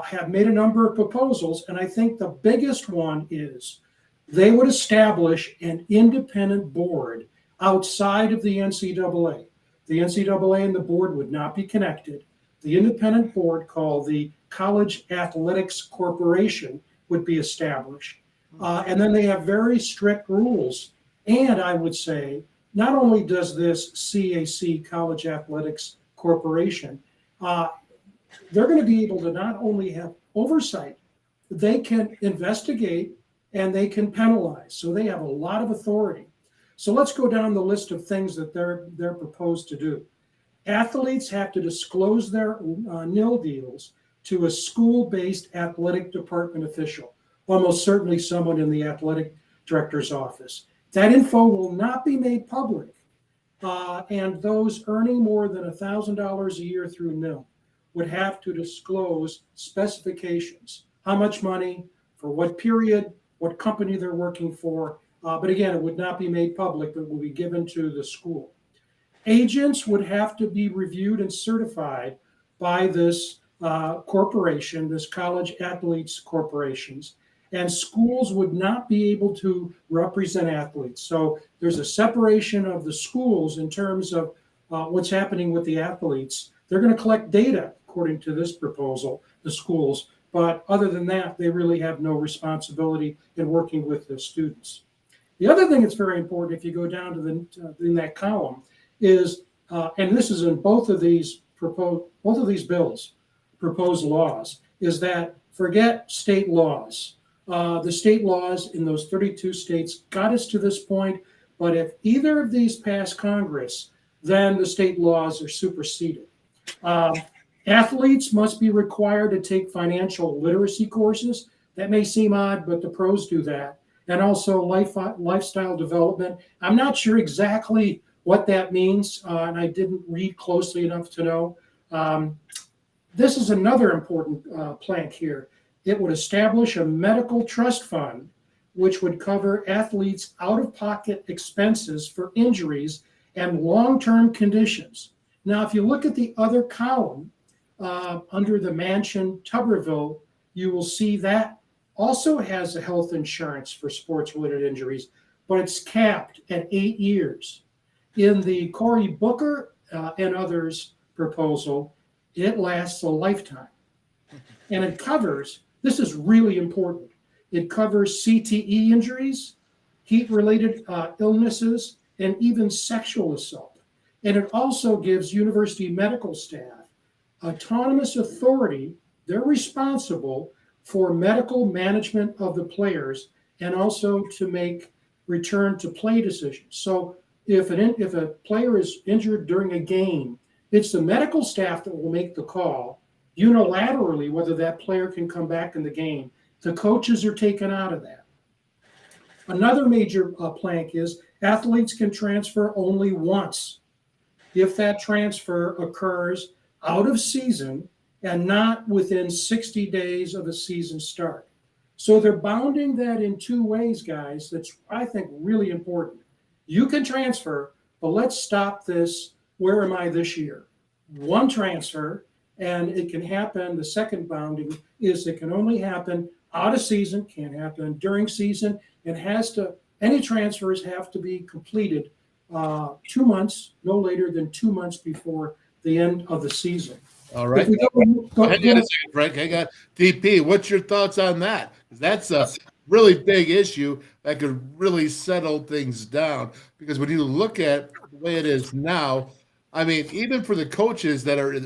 have made a number of proposals, and I think the biggest one is they would establish an independent board outside of the NCAA. The NCAA and the board would not be connected. The independent board, called the College Athletics Corporation, would be established. And then they have very strict rules. And I would say, not only does this CAC, College Athletics Corporation, they're going to be able to not only have oversight, they can investigate and they can penalize. So they have a lot of authority. So let's go down the list of things that they're proposed to do. Athletes have to disclose their nil deals to a school-based athletic department official, almost certainly someone in the athletic director's office. That info will not be made public, and those earning more than $1,000 a year through nil would have to disclose specifications, how much money, for what period, what company they're working for. But again, it would not be made public, but will be given to the school. Agents would have to be reviewed and certified by this corporation, this College Athletes Corporations, and schools would not be able to represent athletes. So there's a separation of the schools in terms of what's happening with the athletes. They're going to collect data, according to this proposal, the schools, but other than that, they really have no responsibility in working with the students. The other thing that's very important, if you go down to in that column, is, and this is in both of these bills, proposed laws, is that forget state laws. The state laws in those 32 states got us to this point, but if either of these pass Congress, then the state laws are superseded. Athletes must be required to take financial literacy courses. That may seem odd, but the pros do that. And also lifestyle development. I'm not sure exactly what that means, and I didn't read closely enough to know. This is another important plank here. It would establish a medical trust fund, which would cover athletes' out-of-pocket expenses for injuries and long-term conditions. Now, if you look at the other column under the Manchin Tuberville, you will see that also has a health insurance for sports-related injuries, but it's capped at 8 years. In the Cory Booker and others proposal, it lasts a lifetime. And it covers, this is really important, it covers CTE injuries, heat-related illnesses, and even sexual assault. And it also gives university medical staff autonomous authority. They're responsible for medical management of the players and also to make return to play decisions. So if a player is injured during a game, it's the medical staff that will make the call unilaterally whether that player can come back in the game. The coaches are taken out of that. Another major plank is athletes can transfer only once. if that transfer occurs out of season and not within 60 days of a season start. So they're bounding that in two ways, guys. That's, I think, really important. You can transfer, but let's stop this. Where am I this year? One transfer, and it can happen. The second bounding is it can only happen out of season, can't happen during season, and any transfers have to be completed 2 months, no later than 2 months before the end of the season. All right. Hang on a second, Frank. I got DP. What's your thoughts on that? That's a really big issue that could really settle things down. Because when you look at the way it is now, I mean, even for the coaches that are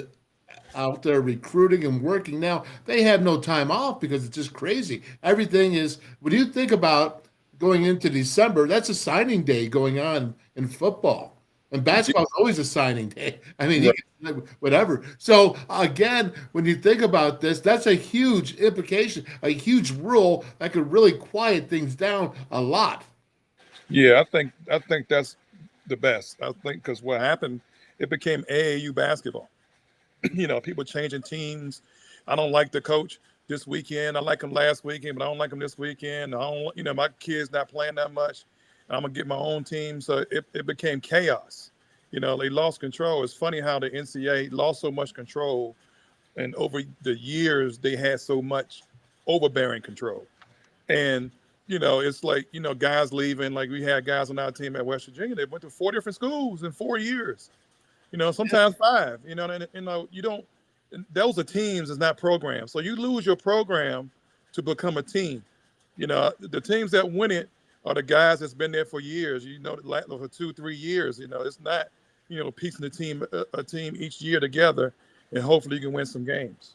out there recruiting and working now, they have no time off because it's just crazy. Everything is, when you think about going into December, that's a signing day going on in football. And basketball is always a signing day. I mean, whatever. So, again, when you think about this, that's a huge implication, a huge rule that could really quiet things down a lot. Yeah, I think that's the best. I think because what happened, it became AAU basketball. People changing teams. I don't like the coach this weekend. I like him last weekend, but I don't like him this weekend. I don't, my kid's not playing that much. I'm gonna get my own team. So it became chaos. They lost control. It's funny how the NCAA lost so much control, and over the years they had so much overbearing control. And it's like guys leaving. Like we had guys on our team at West Virginia. They went to 4 different schools in 4 years. Sometimes 5. You don't. Those are teams, it's not programs. So you lose your program to become a team. The teams that win it are the guys that's been there for years. For 2-3 years. It's not piecing a team each year together, and hopefully you can win some games.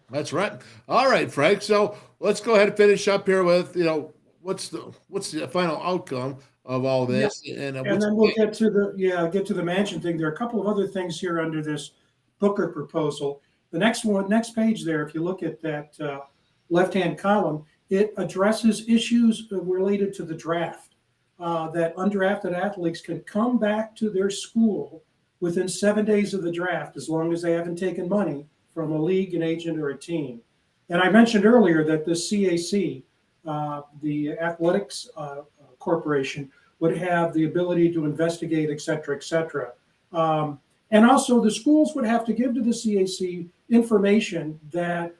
That's right. All right, Frank. So let's go ahead and finish up here with what's the final outcome of all this, and then we'll get to the Manchin thing. There are a couple of other things here under this Booker proposal. The next page there, if you look at that left-hand column, it addresses issues related to the draft. That undrafted athletes can come back to their school within 7 days of the draft, as long as they haven't taken money from a league, an agent, or a team. And I mentioned earlier that the CAC, the Athletics Corporation, would have the ability to investigate, et cetera, et cetera. And also the schools would have to give to the CAC information that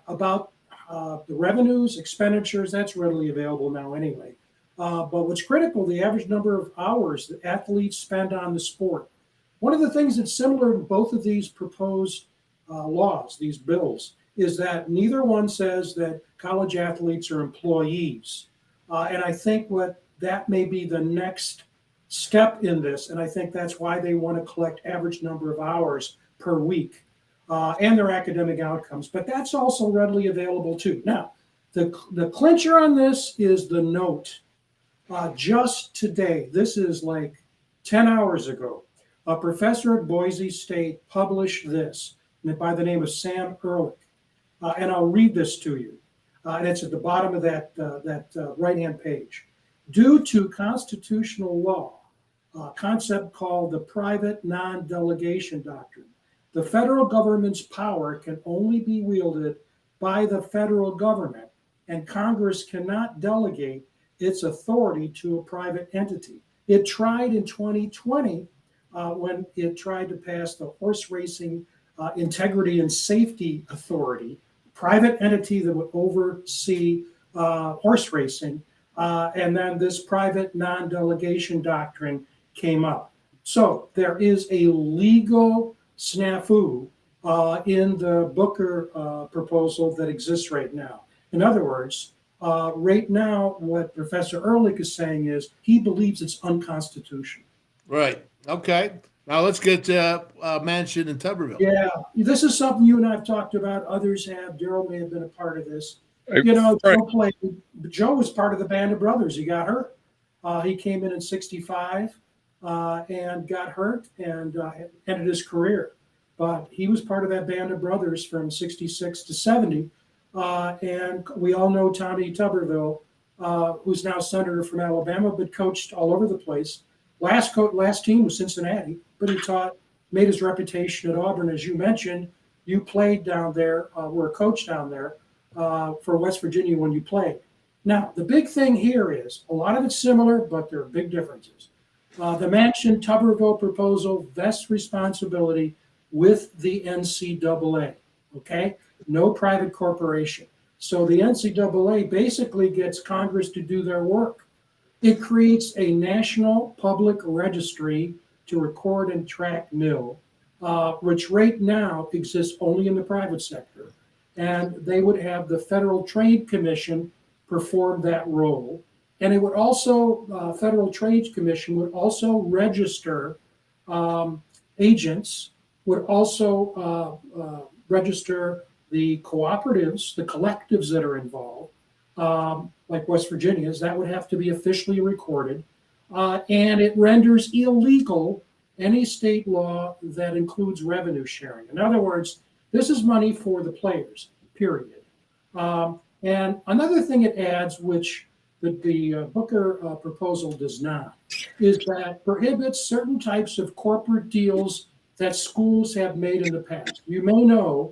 about the revenues, expenditures. That's readily available now anyway. But what's critical, the average number of hours that athletes spend on the sport. One of the things that's similar to both of these proposed laws, these bills, is that neither one says that college athletes are employees. And I think that may be the next step in this. And I think that's why they want to collect average number of hours per week and their academic outcomes. But that's also readily available too. Now, the clincher on this is the note. Just today, this is like 10 hours ago, a professor at Boise State published this by the name of Sam Ehrlich. And I'll read this to you. And it's at the bottom of that right-hand page. Due to constitutional law, a concept called the private non-delegation doctrine, the federal government's power can only be wielded by the federal government, and Congress cannot delegate its authority to a private entity. It tried in 2020 when it tried to pass the Horse Racing Integrity and Safety Authority, private entity that would oversee horse racing. And then this private non-delegation doctrine came up. So there is a legal snafu in the Booker proposal that exists right now. In other words, right now, what Professor Ehrlich is saying is he believes it's unconstitutional. Right. Okay. Now let's get to Manchin and Tuberville. Yeah, this is something you and I have talked about. Others have. Darryl may have been a part of this. Joe was part of the Band of Brothers. He got hurt. He came in 65 and got hurt and ended his career. But he was part of that Band of Brothers from 66 to 70. And we all know Tommy Tuberville, who's now senator from Alabama, but coached all over the place. Last team was Cincinnati, but he made his reputation at Auburn. As you mentioned, you played down there, were a coach down there for West Virginia when you played. Now, the big thing here is a lot of it's similar, but there are big differences. The Manchin Tuberville proposal vests responsibility with the NCAA, okay? No private corporation. So the NCAA basically gets Congress to do their work. It creates a national public registry to record and track nil, which right now exists only in the private sector. And they would have the Federal Trade Commission perform that role. And it would also, Federal Trade Commission would also register agents, would also register the cooperatives, the collectives that are involved, like West Virginia's. That would have to be officially recorded. And it renders illegal any state law that includes revenue sharing. In other words, this is money for the players, period. And another thing it adds, which the Booker proposal does not, is that prohibits certain types of corporate deals that schools have made in the past. You may know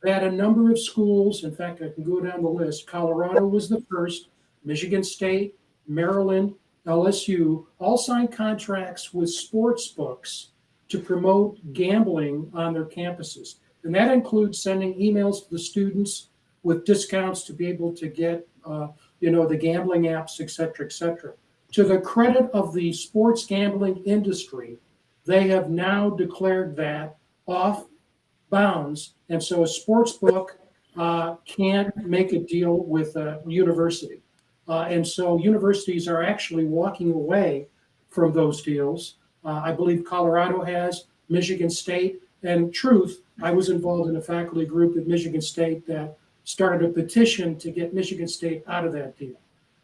that a number of schools, in fact, I can go down the list, Colorado was the first, Michigan State, Maryland, LSU, all signed contracts with sports books to promote gambling on their campuses. And that includes sending emails to the students with discounts to be able to get, the gambling apps, et cetera, et cetera. To the credit of the sports gambling industry, they have now declared that off bounds. And so a sports book can't make a deal with a university. And so universities are actually walking away from those deals. I believe Colorado has, Michigan State, and truth, I was involved in a faculty group at Michigan State that started a petition to get Michigan State out of that deal.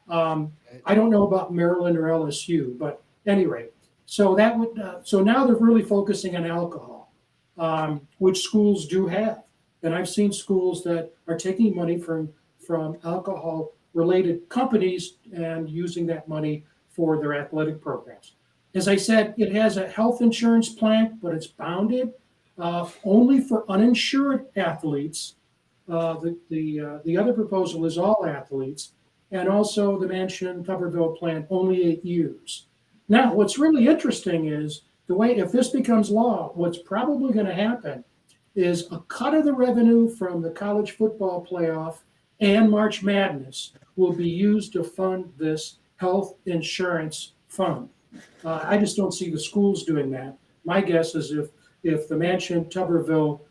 I don't know about Maryland or LSU, but anyway, so that would, so now they're really focusing on alcohol, which schools do have. And I've seen schools that are taking money from alcohol related companies and using that money for their athletic programs. As I said, it has a health insurance plan, but it's bounded only for uninsured athletes. The other proposal is all athletes, and also the Manchin Tuberville plan, only 8 years. Now, what's really interesting is the way, if this becomes law, what's probably going to happen is a cut of the revenue from the college football playoff and March Madness will be used to fund this health insurance fund. I just don't see the schools doing that. My guess is if the Manchin Tuberville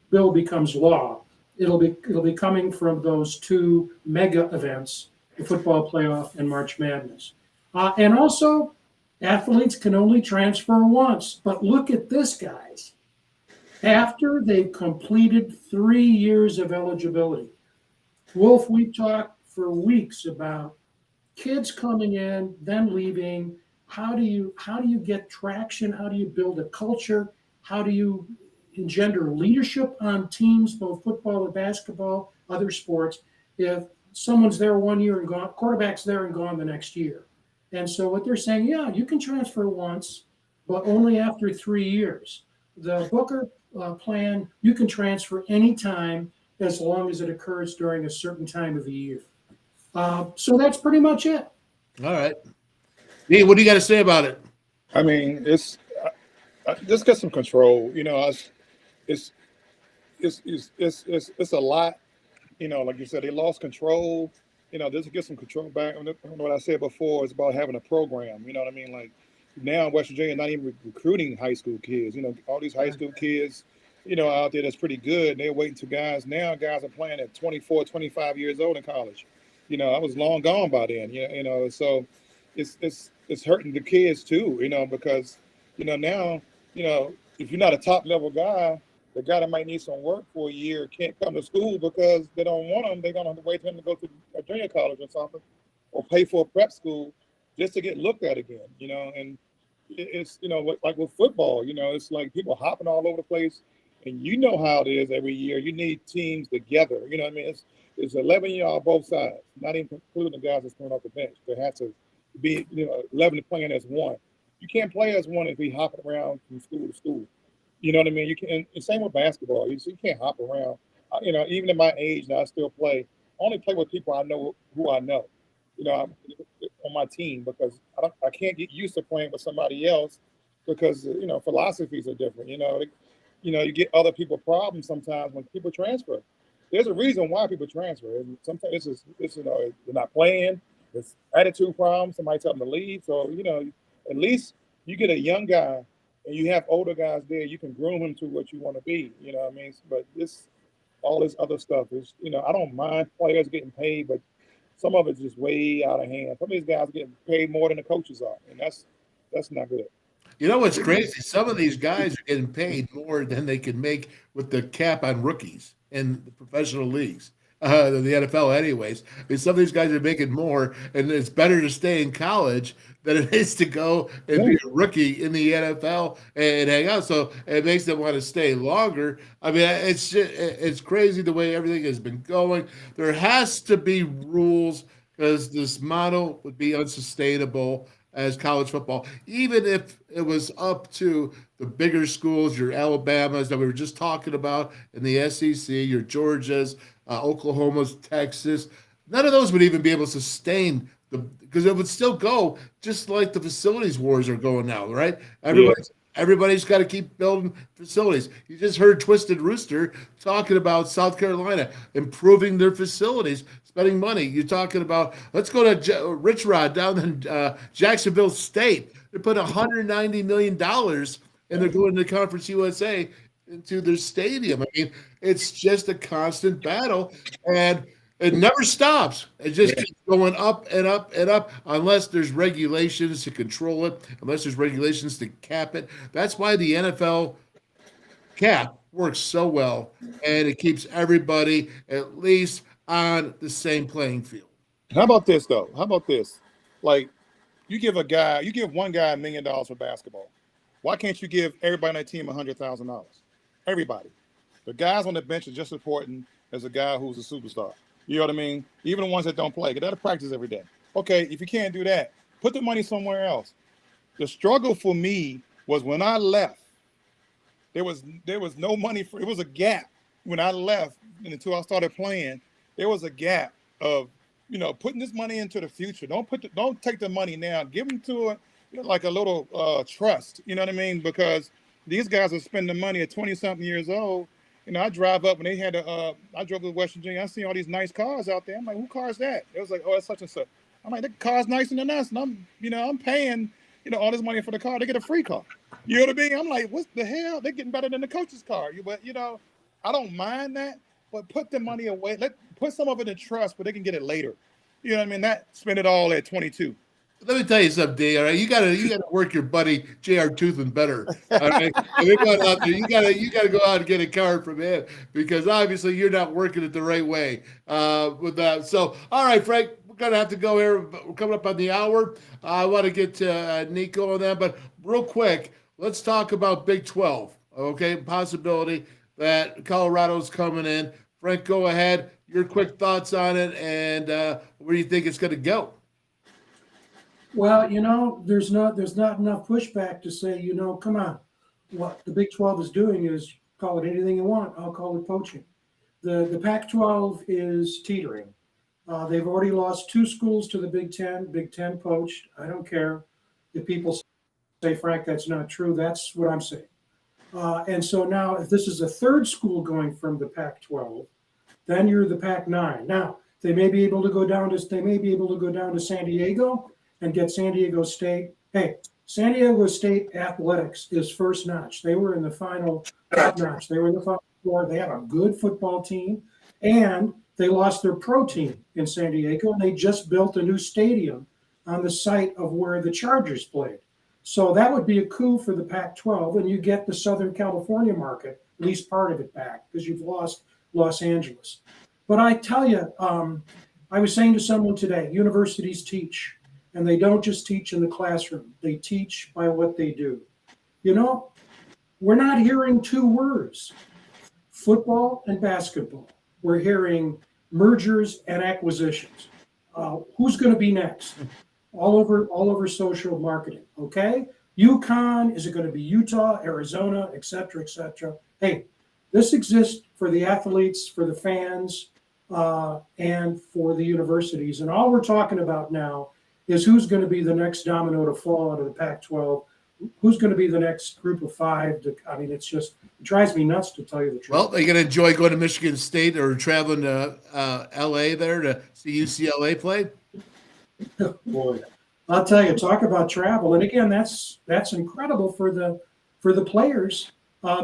bill becomes law, it'll be coming from those two mega events, the football playoff and March Madness. And also, athletes can only transfer once. But look at this, guys. After they've completed 3 years of eligibility. Wolf, we talked for weeks about kids coming in, then leaving. How do you get traction? How do you build a culture? How do you engender leadership on teams, both football and basketball, other sports, if someone's there 1 year and gone, quarterback's there and gone the next year? And so what they're saying, yeah, you can transfer once, but only after 3 years. The Booker plan, you can transfer anytime as long as it occurs during a certain time of the year. So that's pretty much it. All right. Dean, what do you got to say about it? I mean, it's just get some control. It's a lot. Like you said, they lost control. Just to get some control back. What I said before is about having a program. You know what I mean? Like now, West Virginia not even recruiting high school kids. All these high school kids, out there that's pretty good. They're waiting to guys. Now guys are playing at 24, 25 years old in college. I was long gone by then. So it's hurting the kids too. Because now if you're not a top level guy, the guy that might need some work for a year can't come to school because they don't want him. They're gonna have to wait for him to go to a junior college or something, or pay for a prep school just to get looked at again. And it's like with football. It's like people hopping all over the place. And how it is every year. You need teams together. What I mean? It's 11 y'all both sides, not even including the guys that's coming off the bench. There has to be 11 playing as one. You can't play as one if we hopping around from school to school. You know what I mean? You can. And same with basketball. You can't hop around. Even at my age now, I still play. I only play with people I know who I know. I'm on my team because I can't get used to playing with somebody else because philosophies are different. You get other people problems sometimes when people transfer. There's a reason why people transfer. And sometimes they're not playing. It's attitude problems. Somebody tell them to leave. So at least you get a young guy and you have older guys there. You can groom him to what you want to be. You know what I mean? But all this other stuff is I don't mind players getting paid, but some of it's just way out of hand. Some of these guys are getting paid more than the coaches are, and that's not good. You know what's crazy? Some of these guys are getting paid more than they can make with the cap on rookies in the professional leagues, the NFL anyways. I mean, some of these guys are making more, and it's better to stay in college than it is to go and be a rookie in the NFL and hang out. So it makes them want to stay longer. I mean, it's crazy the way everything has been going. There has to be rules because this model would be unsustainable as college football, even if it was up to the bigger schools, your Alabamas that we were just talking about in the SEC, your Georgias, Oklahomas, Texas. None of those would even be able to sustain because it would still go just like the facilities wars are going now, right? Everybody's got to keep building facilities. You just heard Twisted Rooster talking about South Carolina improving their facilities, spending money. You're talking about, let's go to Rich Rod down in Jacksonville State. They put $190 million and they're going to Conference USA into their stadium. I mean, it's just a constant battle, and it never stops. It just keeps going up and up and up unless there's regulations to control it, unless there's regulations to cap it. That's why the NFL cap works so well, and it keeps everybody at least on the same playing field. How about this, though? How about this? Like, you give one guy $1 million for basketball. Why can't you give everybody on that team $100,000? Everybody. The guys on the bench are just as important as a guy who's a superstar. You know what I mean? Even the ones that don't play. They got to practice every day. Okay, if you can't do that, put the money somewhere else. The struggle for me was when I left, there was no money it was a gap when I left and until I started playing. There was a gap of, putting this money into the future. Don't take the money now. Give them to like a little trust. You know what I mean? Because these guys are spending money at 20-something years old. I drive up and they had I drove to West Virginia. I see all these nice cars out there. I'm like, who car is that? It was like, oh, it's such and such. I'm like, the car's nicer than us. And I'm paying, all this money for the car. They get a free car. You know what I mean? I'm like, what the hell? They're getting better than the coach's car. But, I don't mind that. But put the money away. Put some of it in trust, but they can get it later. You know what I mean? Spend it all at 22. Let me tell you something, D. All right, you gotta work your buddy J.R. Toothman better. All right, you gotta go out and get a card from him because obviously you're not working it the right way with that. So, all right, Frank, we're gonna have to go here. We're coming up on the hour. I want to get to Nicco on that, but real quick, let's talk about Big 12. Okay, possibility that Colorado's coming in. Frank, go ahead. Your quick thoughts on it, and where do you think it's going to go? Well, there's not enough pushback to say, come on. What the Big 12 is doing is call it anything you want. I'll call it poaching. The Pac-12 is teetering. They've already lost 2 schools to the Big 10. Big 10 poached. I don't care if people say, Frank, that's not true. That's what I'm saying. And so now, if this is a 3rd school going from the Pac-12, then you're the Pac-9. Now they may be able to go down to San Diego and get San Diego State. Hey, San Diego State athletics is first notch. They were in the final top notch. They were in the Final Four. They have a good football team, and they lost their pro team in San Diego, and they just built a new stadium on the site of where the Chargers played. So that would be a coup for the Pac-12, and you get the Southern California market, at least part of it back, because you've lost Los Angeles. But I tell you, I was saying to someone today, universities teach, and they don't just teach in the classroom. They teach by what they do. We're not hearing 2 words, football and basketball. We're hearing mergers and acquisitions. Who's going to be next? All over social marketing, okay? UConn? Is it going to be Utah, Arizona, et cetera, et cetera? Hey, this exists for the athletes, for the fans, and for the universities. And all we're talking about now is who's going to be the next domino to fall out of the Pac-12. Who's going to be the next group of five? It drives me nuts, to tell you the truth. Well, are you going to enjoy going to Michigan State or traveling to L.A. there to see UCLA play? Boy, I'll tell you, talk about travel. And again, that's incredible for the players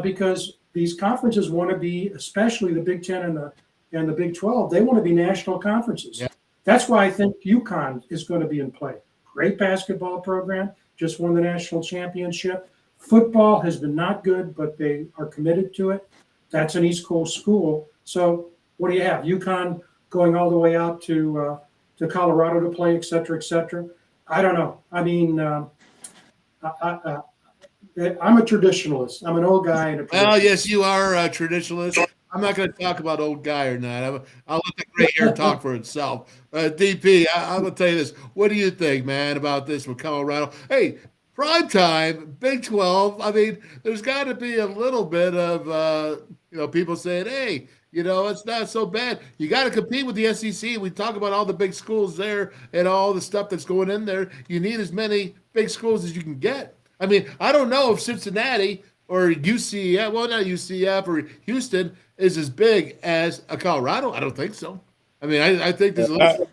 because these conferences want to be, especially the Big Ten and the Big 12, they want to be national conferences. Yeah. That's why I think UConn is going to be in play. Great basketball program, just won the national championship. Football has been not good, but they are committed to it. That's an East Coast school. So what do you have? UConn going all the way out to Colorado to play, et cetera, et cetera. I don't know. I mean, I'm a traditionalist. I'm an old guy. And Yes, you are a traditionalist. I'm not going to talk about old guy or not. I'll let the gray hair talk for itself. DP, I'm going to tell you this. What do you think, man, about this with Colorado? Hey, prime time, Big 12. I mean, there's got to be a little bit of, people saying, hey, it's not so bad. You got to compete with the SEC. We talk about all the big schools there and all the stuff that's going in there. You need as many big schools as you can get. I mean, I don't know if Cincinnati or UCF, well, not UCF or Houston is as big as a Colorado. I don't think so. I mean, I think there's a little.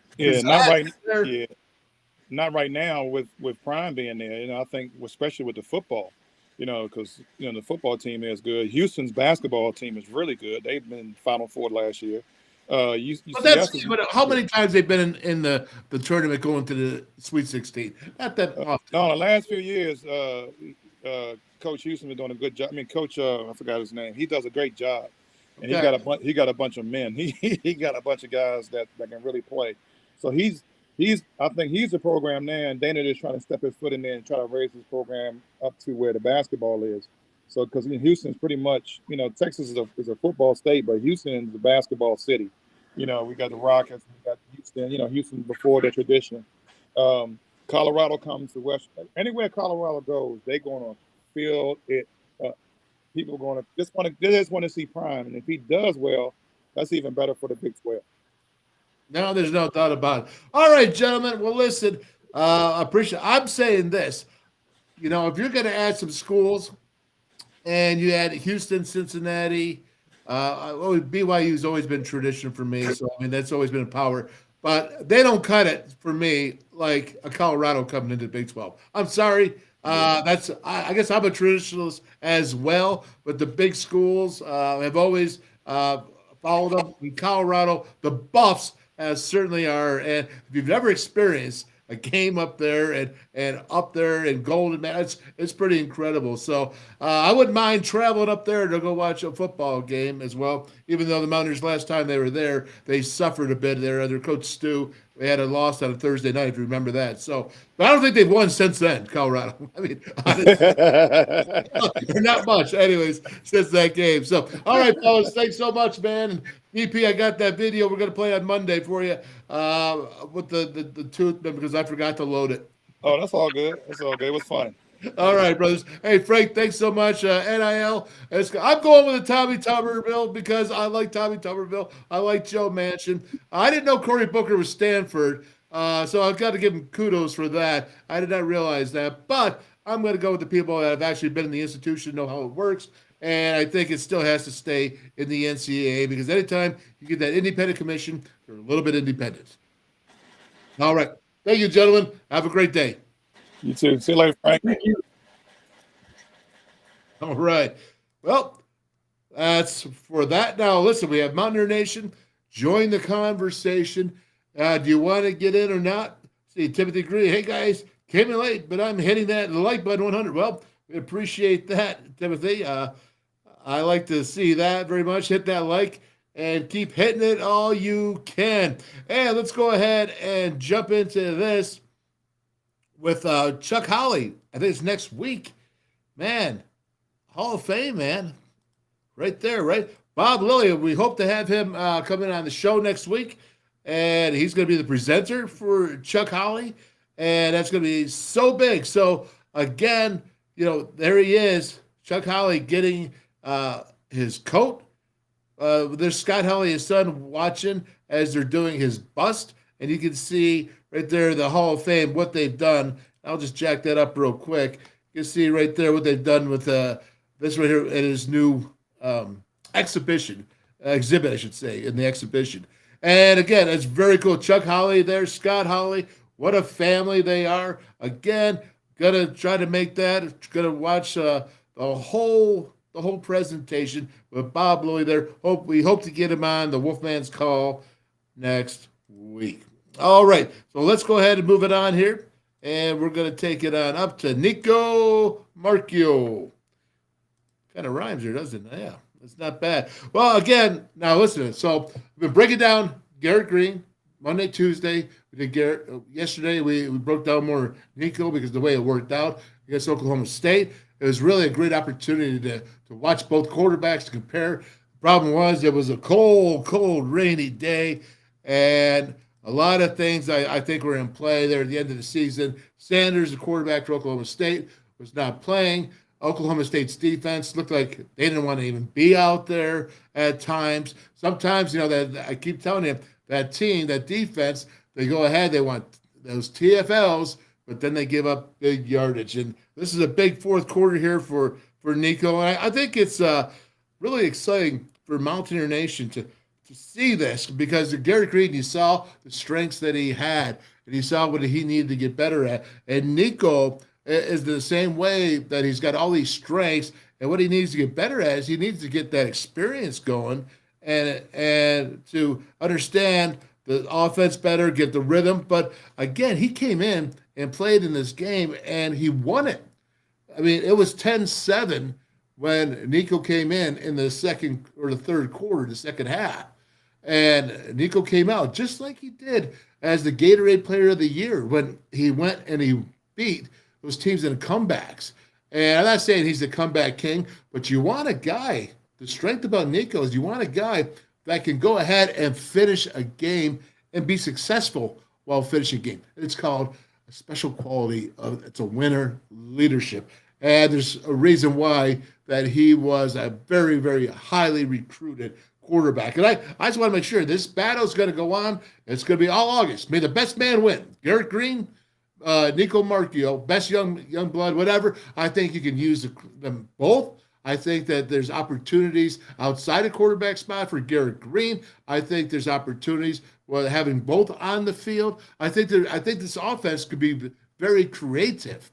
Not right now with Prime being there. I think especially with the football, because the football team is good. Houston's basketball team is really good. They've been Final Four last year. But how many times they've been in the tournament going to the Sweet 16? Not that often. No, the last few years, Coach Houston been doing a good job. I mean, Coach, I forgot his name. He does a great job, and he got a bunch of men. He got a bunch of guys that can really play. So I think he's the program now, and Dana is trying to step his foot in there and try to raise his program up to where the basketball is. So, because Houston's pretty much, Texas is a football state, but Houston is a basketball city. We got the Rockets, we got Houston. Houston before the tradition. Colorado comes to West. Anywhere Colorado goes, they're going to fill it up. People are going to just want to see Prime, and if he does well, that's even better for the Big 12. No, there's no doubt about it. All right, gentlemen. Well, listen, I'm saying this. If you're going to add some schools and you add Houston, Cincinnati, BYU's always been tradition for me. So, that's always been a power. But they don't cut it for me like a Colorado coming into the Big 12. I'm sorry. I guess I'm a traditionalist as well. But the big schools have always followed them. In Colorado, the Buffs certainly are, and if you've never experienced a game up there and up there in Golden, man, it's pretty incredible. So I wouldn't mind traveling up there to go watch a football game as well. Even though the Mountaineers last time they were there, they suffered a bit there under Coach Stu. They had a loss on a Thursday night, if you remember that. So, but I don't think they've won since then, Colorado. Honestly, they're not much, anyways, since that game. So, all right, fellas, thanks so much, man. And EP, I got that video we're going to play on Monday for you with the tooth, because I forgot to load it. Oh, that's all good. That's all good. It was fun. All right, brothers. Hey, Frank, thanks so much. NIL. I'm going with the Tommy Tuberville because I like Tommy Tuberville. I like Joe Manchin. I didn't know Cory Booker was Stanford, so I've got to give him kudos for that. I did not realize that. But I'm going to go with the people that have actually been in the institution, know how it works, and I think it still has to stay in the NCAA because anytime you get that independent commission, they're a little bit independent. All right. Thank you, gentlemen. Have a great day. You too. See you later, Frank. Thank you. All right. Well, that's for that. Now, listen, we have Mountaineer Nation. Join the conversation. Do you want to get in or not? See, Timothy Greene. Hey, guys, came in late, but I'm hitting that like button 100. Well, we appreciate that, Timothy. I like to see that very much. Hit that like and keep hitting it all you can. And let's go ahead and jump into this with Chuck Hawley. I think it's next week. Man, Hall of Fame, man. Right there, right? Bob Lilly, we hope to have him come in on the show next week. And he's going to be the presenter for Chuck Hawley. And that's going to be so big. So again, there he is, Chuck Holly getting his coat. There's Scott Holly, his son, watching as they're doing his bust. And you can see right there the Hall of Fame, what they've done. I'll just jack that up real quick. You can see right there what they've done with this right here in his new exhibit, I should say, in the exhibition. And again, it's very cool. Chuck Holly there, Scott Holly. What a family they are. Again, gonna try to make that. Gonna watch the whole presentation with Bob Louie there. We hope to get him on the Wolfman's Call next week. All right, so let's go ahead and move it on here. And we're going to take it on up to Nicco Marchiol. Kind of rhymes here, doesn't it? Yeah, it's not bad. Well, again, now listen. So we've been breaking down Garrett Greene Monday, Tuesday. We did Garrett. Yesterday, we broke down more Nicco because of the way it worked out against Oklahoma State. It was really a great opportunity to watch both quarterbacks, to compare. The problem was it was a cold, rainy day, and a lot of things I think were in play there at the end of the season. Sanders, the quarterback for Oklahoma State, was not playing. Oklahoma State's defense looked like they didn't want to even be out there at times. Sometimes, that I keep telling you, that team, that defense, they go ahead, they want those TFLs, but then they give up big yardage. And this is a big fourth quarter here for Nicco. And I think it's really exciting for Mountaineer Nation to see this, because Garrett Greene, you saw the strengths that he had, and you saw what he needed to get better at. And Nicco is the same way, that he's got all these strengths, and what he needs to get better at is he needs to get that experience going and to understand the offense better, get the rhythm. But again, he came in and played in this game, and he won it. I mean, it was 10-7 when Nicco came in the second or the third quarter, the second half. And Nicco came out just like he did as the Gatorade Player of the Year when he went and he beat those teams in comebacks. And I'm not saying he's the comeback king, but you want a guy, the strength about Nicco is you want a guy that can go ahead and finish a game and be successful while finishing a game. It's called a special quality it's a winner leadership. And there's a reason why that he was a very, very highly recruited quarterback. And I just want to make sure this battle is going to go on. It's going to be all August. May the best man win. Garrett Greene, Nicco Marchiol, best young blood, whatever. I think you can use them both. I think that there's opportunities outside a quarterback spot for Garrett Greene. I think there's opportunities having both on the field. I think this offense could be very creative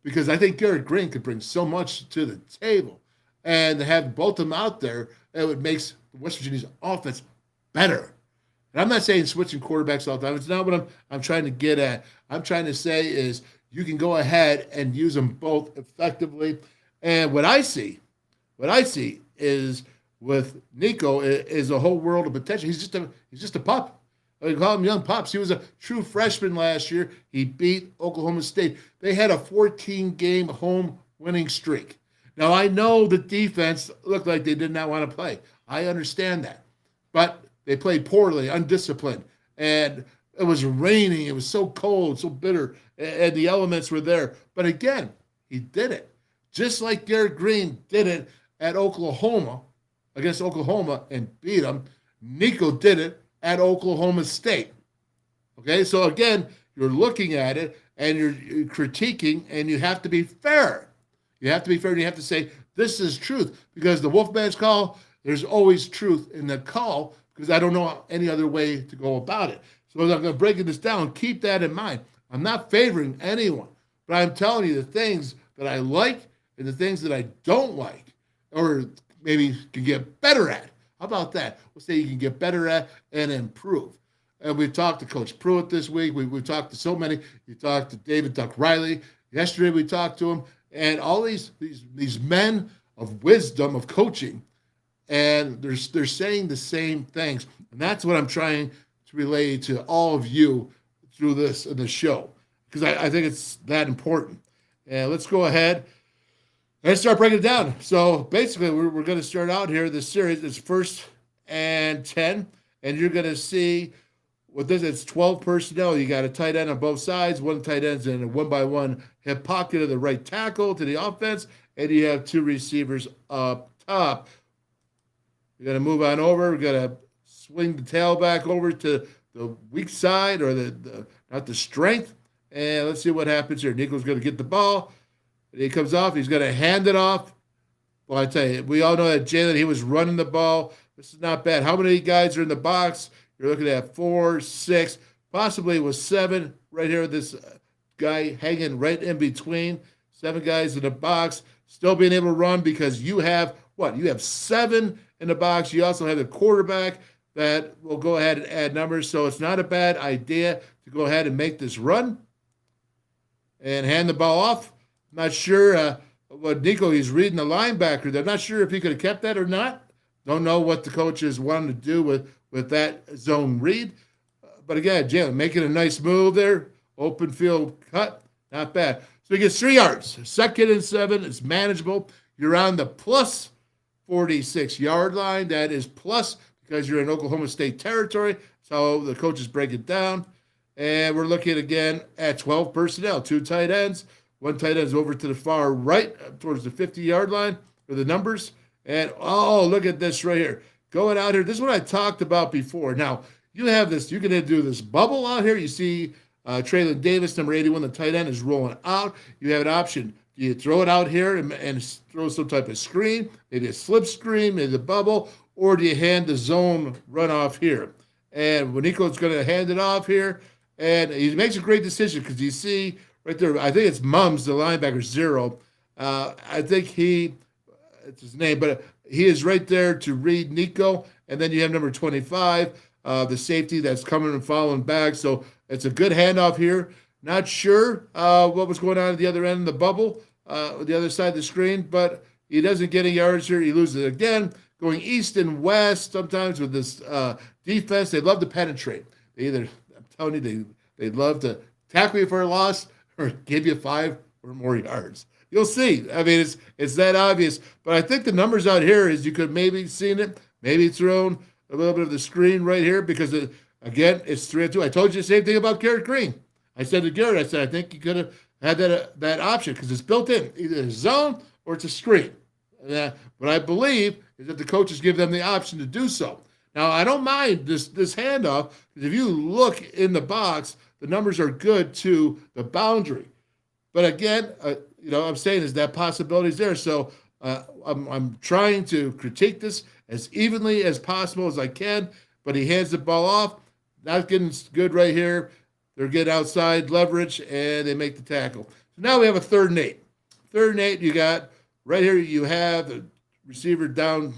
because I think Garrett Greene could bring so much to the table. And to have both of them out there, it would make West Virginia's offense better. And I'm not saying switching quarterbacks all the time. It's not what I'm trying to get at. I'm trying to say is you can go ahead and use them both effectively. And what I see is with Nicco is a whole world of potential. He's just a pup. We call him young pups. He was a true freshman last year. He beat Oklahoma State. They had a 14-game home winning streak. Now, I know the defense looked like they did not want to play. I understand that. But they played poorly, undisciplined. And it was raining. It was so cold, so bitter. And the elements were there. But again, he did it. Just like Garrett Greene did it at Oklahoma, against Oklahoma, and beat them. Nicco did it at Oklahoma State. Okay, so again, you're looking at it, and you're critiquing, and you have to be fair. You have to be fair, and you have to say, this is truth. Because the Wolfman's Call, there's always truth in the call, because I don't know any other way to go about it. So as I'm going to break this down, keep that in mind. I'm not favoring anyone, but I'm telling you the things that I like and the things that I don't like, or maybe can get better at. How about that? We'll say you can get better at and improve. And we've talked to Coach Pruitt this week. We've talked to so many. You talked to David Duck Riley. Yesterday we talked to him. And all these men of wisdom, of coaching, and they're saying the same things. And that's what I'm trying to relay to all of you through this show, because I think it's that important. And let's go ahead and start breaking it down. So basically, we're going to start out here. This series is 1st and 10, and you're going to see with this, it's 12 personnel. You got a tight end on both sides, one tight ends and a 1-by-1 hip pocket of the right tackle to the offense, and you have 2 receivers up top. We're going to move on over. We're going to swing the tailback over to the weak side, or not the strength. And let's see what happens here. Nicco's going to get the ball. And he comes off. He's going to hand it off. Well, I tell you, we all know that Jalen, he was running the ball. This is not bad. How many guys are in the box? You're looking at 4, 6, possibly with 7 right here. This guy hanging right in between. 7 guys in the box, still being able to run because you have what? You have 7 in the box. You also have the quarterback that will go ahead and add numbers. So it's not a bad idea to go ahead and make this run and hand the ball off. I'm not sure what Nicco, he's reading the linebacker. They're not sure if he could have kept that or not. Don't know what the coaches wanted to do with that zone read. But again, Jalen making a nice move there. Open field cut. Not bad. So he gets 3 yards. 2nd and 7. It's manageable. You're on the plus 46-yard line. That is plus because you're in Oklahoma State territory. That's how the coaches break it down. And we're looking again at 12 personnel. 2 tight ends. 1 tight end is over to the far right towards the 50-yard line for the numbers. And, oh, look at this right here. Going out here. This is what I talked about before. Now, you have this. You can do this bubble out here. You see Traylon Davis, number 81, the tight end, is rolling out. You have an option. Do you throw it out here and throw some type of screen, maybe a slip screen, maybe the bubble, or do you hand the zone runoff here? And Nicco's going to hand it off here, and he makes a great decision because you see right there, I think it's Mums, the linebacker, 0. I think it's his name, but he is right there to read Nicco, and then you have number 25, the safety that's coming and following back. So it's a good handoff here. Not sure what was going on at the other end of the bubble, the other side of the screen, but he doesn't get any yards here. He loses it again. Going east and west sometimes with this defense, they love to penetrate. I'm telling you, they love to tackle you for a loss or give you 5 or more yards. You'll see. I mean, it's that obvious. But I think the numbers out here is you could maybe seen it, maybe thrown a little bit of the screen right here because, again, it's 3-2. I told you the same thing about Garrett Greene. I said to Garrett, I think you could have had that option because it's built in, either a zone or it's a screen. What I believe is that the coaches give them the option to do so. Now, I don't mind this handoff because if you look in the box, the numbers are good to the boundary. But again, I'm saying is that possibility is there. So I'm trying to critique this as evenly as possible as I can, but he hands the ball off. Not getting good right here. They're getting outside leverage, and they make the tackle. So now we have a 3rd and 8. 3rd and 8, you got right here, you have the receiver down,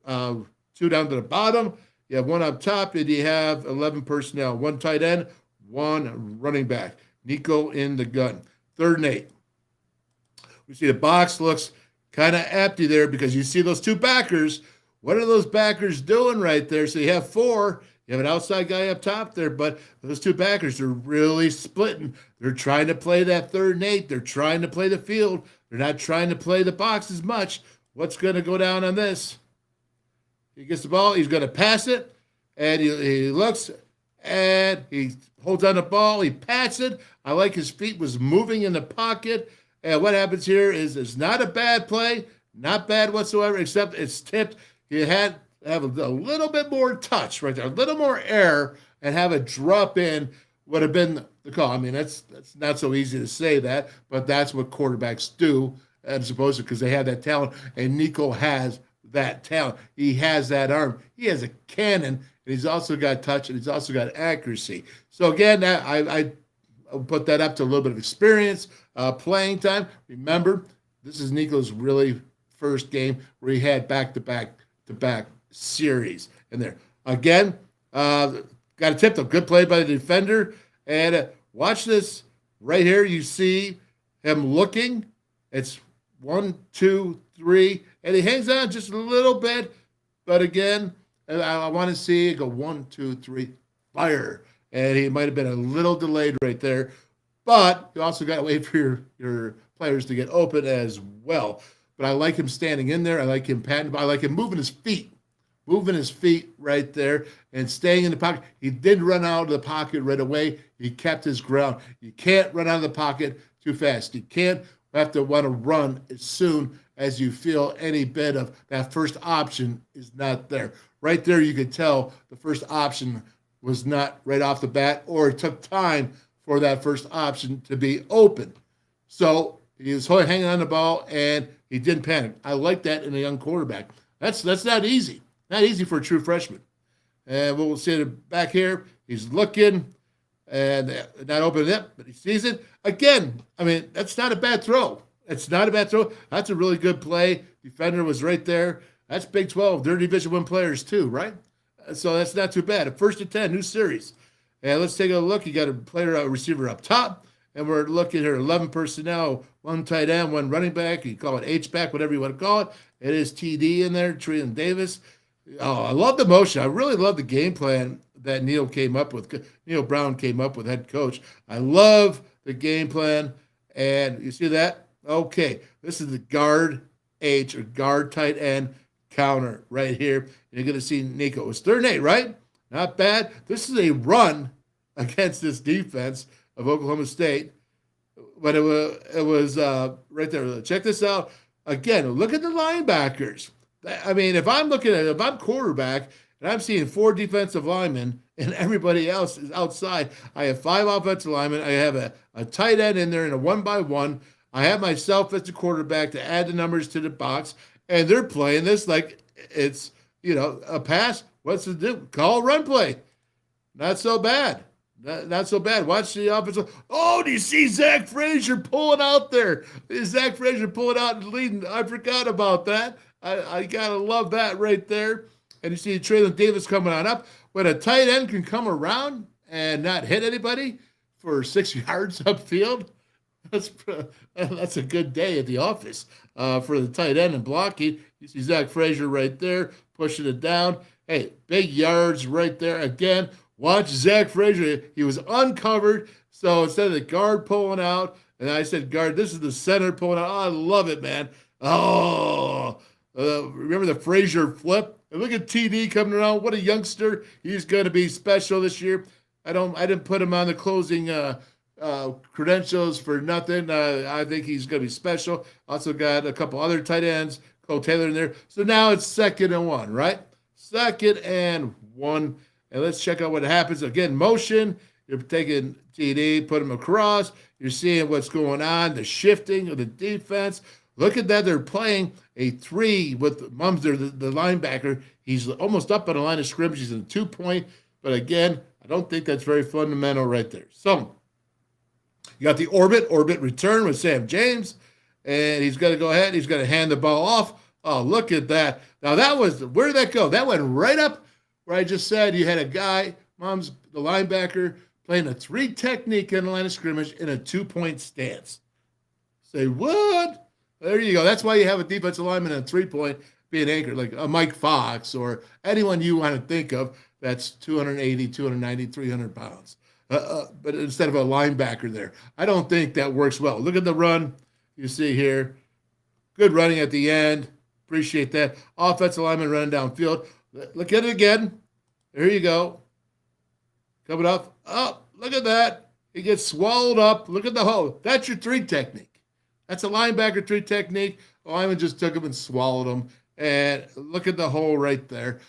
2 down to the bottom. You have 1 up top, and you have 11 personnel. 1 tight end, 1 running back. Nicco in the gun. 3rd and 8. We see the box looks kind of empty there because you see those 2 backers. What are those backers doing right there? So you have 4. You have an outside guy up top there, but those 2 backers are really splitting. They're trying to play that 3rd and 8. They're trying to play the field. They're not trying to play the box as much. What's going to go down on this? He gets the ball. He's going to pass it, and he looks, and he holds on the ball. He pats it. I like his feet was moving in the pocket. And what happens here is it's not a bad play, not bad whatsoever, except it's tipped. You had to have a little bit more touch right there, a little more air, and have a drop in would have been the call. I mean, that's not so easy to say that, but that's what quarterbacks do, as opposed to because they have that talent, and Nicco has that talent. He has that arm. He has a cannon, and he's also got touch, and he's also got accuracy. So again, I put that up to a little bit of experience, playing time. Remember, this is Nicco's really first game where he had back-to-back series in there. Again, got a tip, though. Good play by the defender. And watch this right here. You see him looking. It's 1, 2, 3, and he hangs on just a little bit. But again, I want to see it go 1, 2, 3, fire. And he might have been a little delayed right there. But you also got to wait for your players to get open as well. But I like him standing in there. I like him patting. I like him moving his feet. moving his feet right there and staying in the pocket. He didn't run out of the pocket right away. He kept his ground. You can't run out of the pocket too fast. You can't have to want to run as soon as you feel any bit of that first option is not there. Right there, you could tell the first option was not right off the bat, or it took time for that first option to be open. So he was hanging on the ball, and he didn't panic. I like that in a young quarterback. That's not easy. Not easy for a true freshman. And we'll see it back here. He's looking and not opening it, but he sees it. Again, I mean, that's not a bad throw. It's not a bad throw. That's a really good play. Defender was right there. That's Big 12. They're Division I players too, right? So that's not too bad. A 1st and 10, new series. And let's take a look. You got a receiver up top. And we're looking here, 11 personnel, 1 tight end, 1 running back. You call it H-back, whatever you want to call it. It is TD in there, Treon Davis. Oh, I love the motion. I really love the game plan that Neil Brown came up with, head coach. I love the game plan. And you see that? Okay, this is the guard H, or guard tight end counter right here. You're going to see Nicco. It's 3rd and 8, right? Not bad. This is a run against this defense of Oklahoma State, but it was right there. Check this out. Again, look at the linebackers. I mean, if I'm quarterback and I'm seeing 4 defensive linemen and everybody else is outside, I have 5 offensive linemen. I have a tight end in there in a 1-by-1. I have myself as the quarterback to add the numbers to the box, and they're playing this like it's, a pass. What's to do? Call run play. Not so bad. Not so bad. Watch the offensive. Oh, do you see Zach Frazier pulling out there? Zach Frazier pulling out and leading. I forgot about that. I got to love that right there. And you see Treylon Davis coming on up. When a tight end can come around and not hit anybody for 6 yards upfield, that's a good day at the office for the tight end and blocking. You see Zach Frazier right there pushing it down. Hey, big yards right there. Again, watch Zach Frazier. He was uncovered. So instead of the guard pulling out, and I said guard, this is the center pulling out. Oh, I love it, man. Oh, remember the Frazier flip? And look at TD coming around. What a youngster. He's going to be special this year. I didn't put him on the closing credentials for nothing. I think he's going to be special. Also got a couple other tight ends, Cole Taylor in there. So now it's 2nd and 1, right? 2nd and 1. And let's check out what happens. Again, motion. You're taking TD, put him across. You're seeing what's going on, the shifting of the defense. Look at that. They're playing a 3 with Mumser, the linebacker. He's almost up on the line of scrimmage. He's in 2-point. But again, I don't think that's very fundamental right there. So you got the orbit return with Sam James. And he's going to go ahead. He's going to hand the ball off. Oh, look at that. Now, where did that go? That went right up where I just said you had a guy, the linebacker, playing a 3 technique in the line of scrimmage in a 2-point stance. Say, what? There you go. That's why you have a defensive lineman in a 3-point being anchored, like a Mike Fox or anyone you want to think of that's 280, 290, 300 pounds. But instead of a linebacker there. I don't think that works well. Look at the run you see here. Good running at the end. Appreciate that. Offensive lineman running downfield. Look at it again. There you go. Coming up. Oh, look at that. He gets swallowed up. Look at the hole. That's your 3 technique. That's a linebacker 3 technique. The lineman just took him and swallowed him. And look at the hole right there.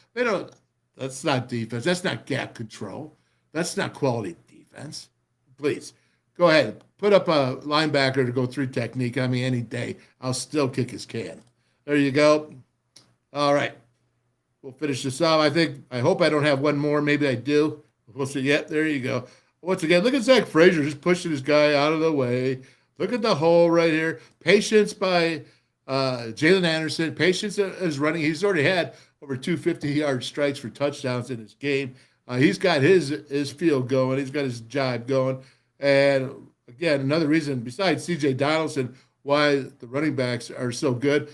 That's not defense. That's not gap control. That's not quality defense. Please, go ahead. Put up a linebacker to go 3 technique. I mean, any day. I'll still kick his can. There you go. All right. We'll finish this off. I hope I don't have one more. Maybe I do. We'll see. Yep, there you go. Once again, look at Zach Frazier just pushing his guy out of the way. Look at the hole right here. Patience by Jalen Anderson. Patience is running. He's already had over 250-yard strikes for touchdowns in his game. He's got his field going. He's got his jibe going. And, again, another reason besides C.J. Donaldson why the running backs are so good.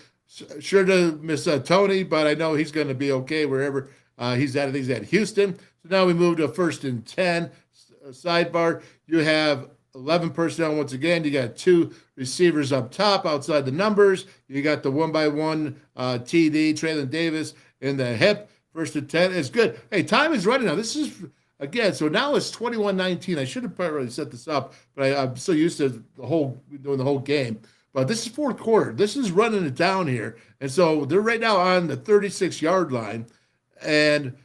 Sure to miss Tony, but I know he's going to be okay wherever he's at. I think he's at Houston. So now we move to a 1st and 10 sidebar. You have 11 personnel once again. You got 2 receivers up top outside the numbers. You got the 1-by-1 TD, Treylon Davis in the hip First and 10 is good. Hey, time is running now. This is, again, so now it's 21-19. I should have probably set this up, but I'm so used to doing the whole game. But this is fourth quarter. This is running it down here. And so they're right now on the 36-yard line. And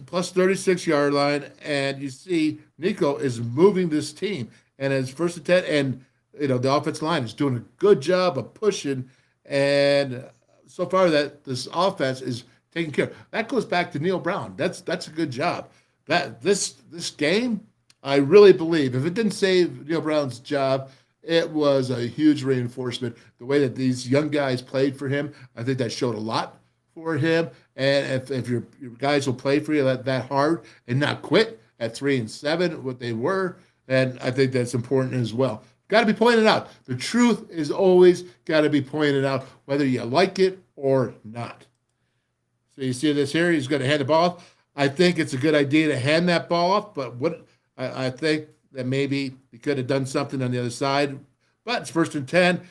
plus 36-yard line. And you see Nicco is moving this team. And it's first and 10. And, the offensive line is doing a good job of pushing. And so far that this offense is taking care. That goes back to Neil Brown. That's a good job. That this game, I really believe, if it didn't save Neil Brown's job, it was a huge reinforcement. The way that these young guys played for him, I think that showed a lot for him. And if your guys will play for you that hard and not quit at 3-7, what they were, then I think that's important as well. Got to be pointed out. The truth is always got to be pointed out, whether you like it or not. So you see this here, he's going to hand the ball off. I think it's a good idea to hand that ball off, but I think that maybe he could have done something on the other side. But it's first and 10.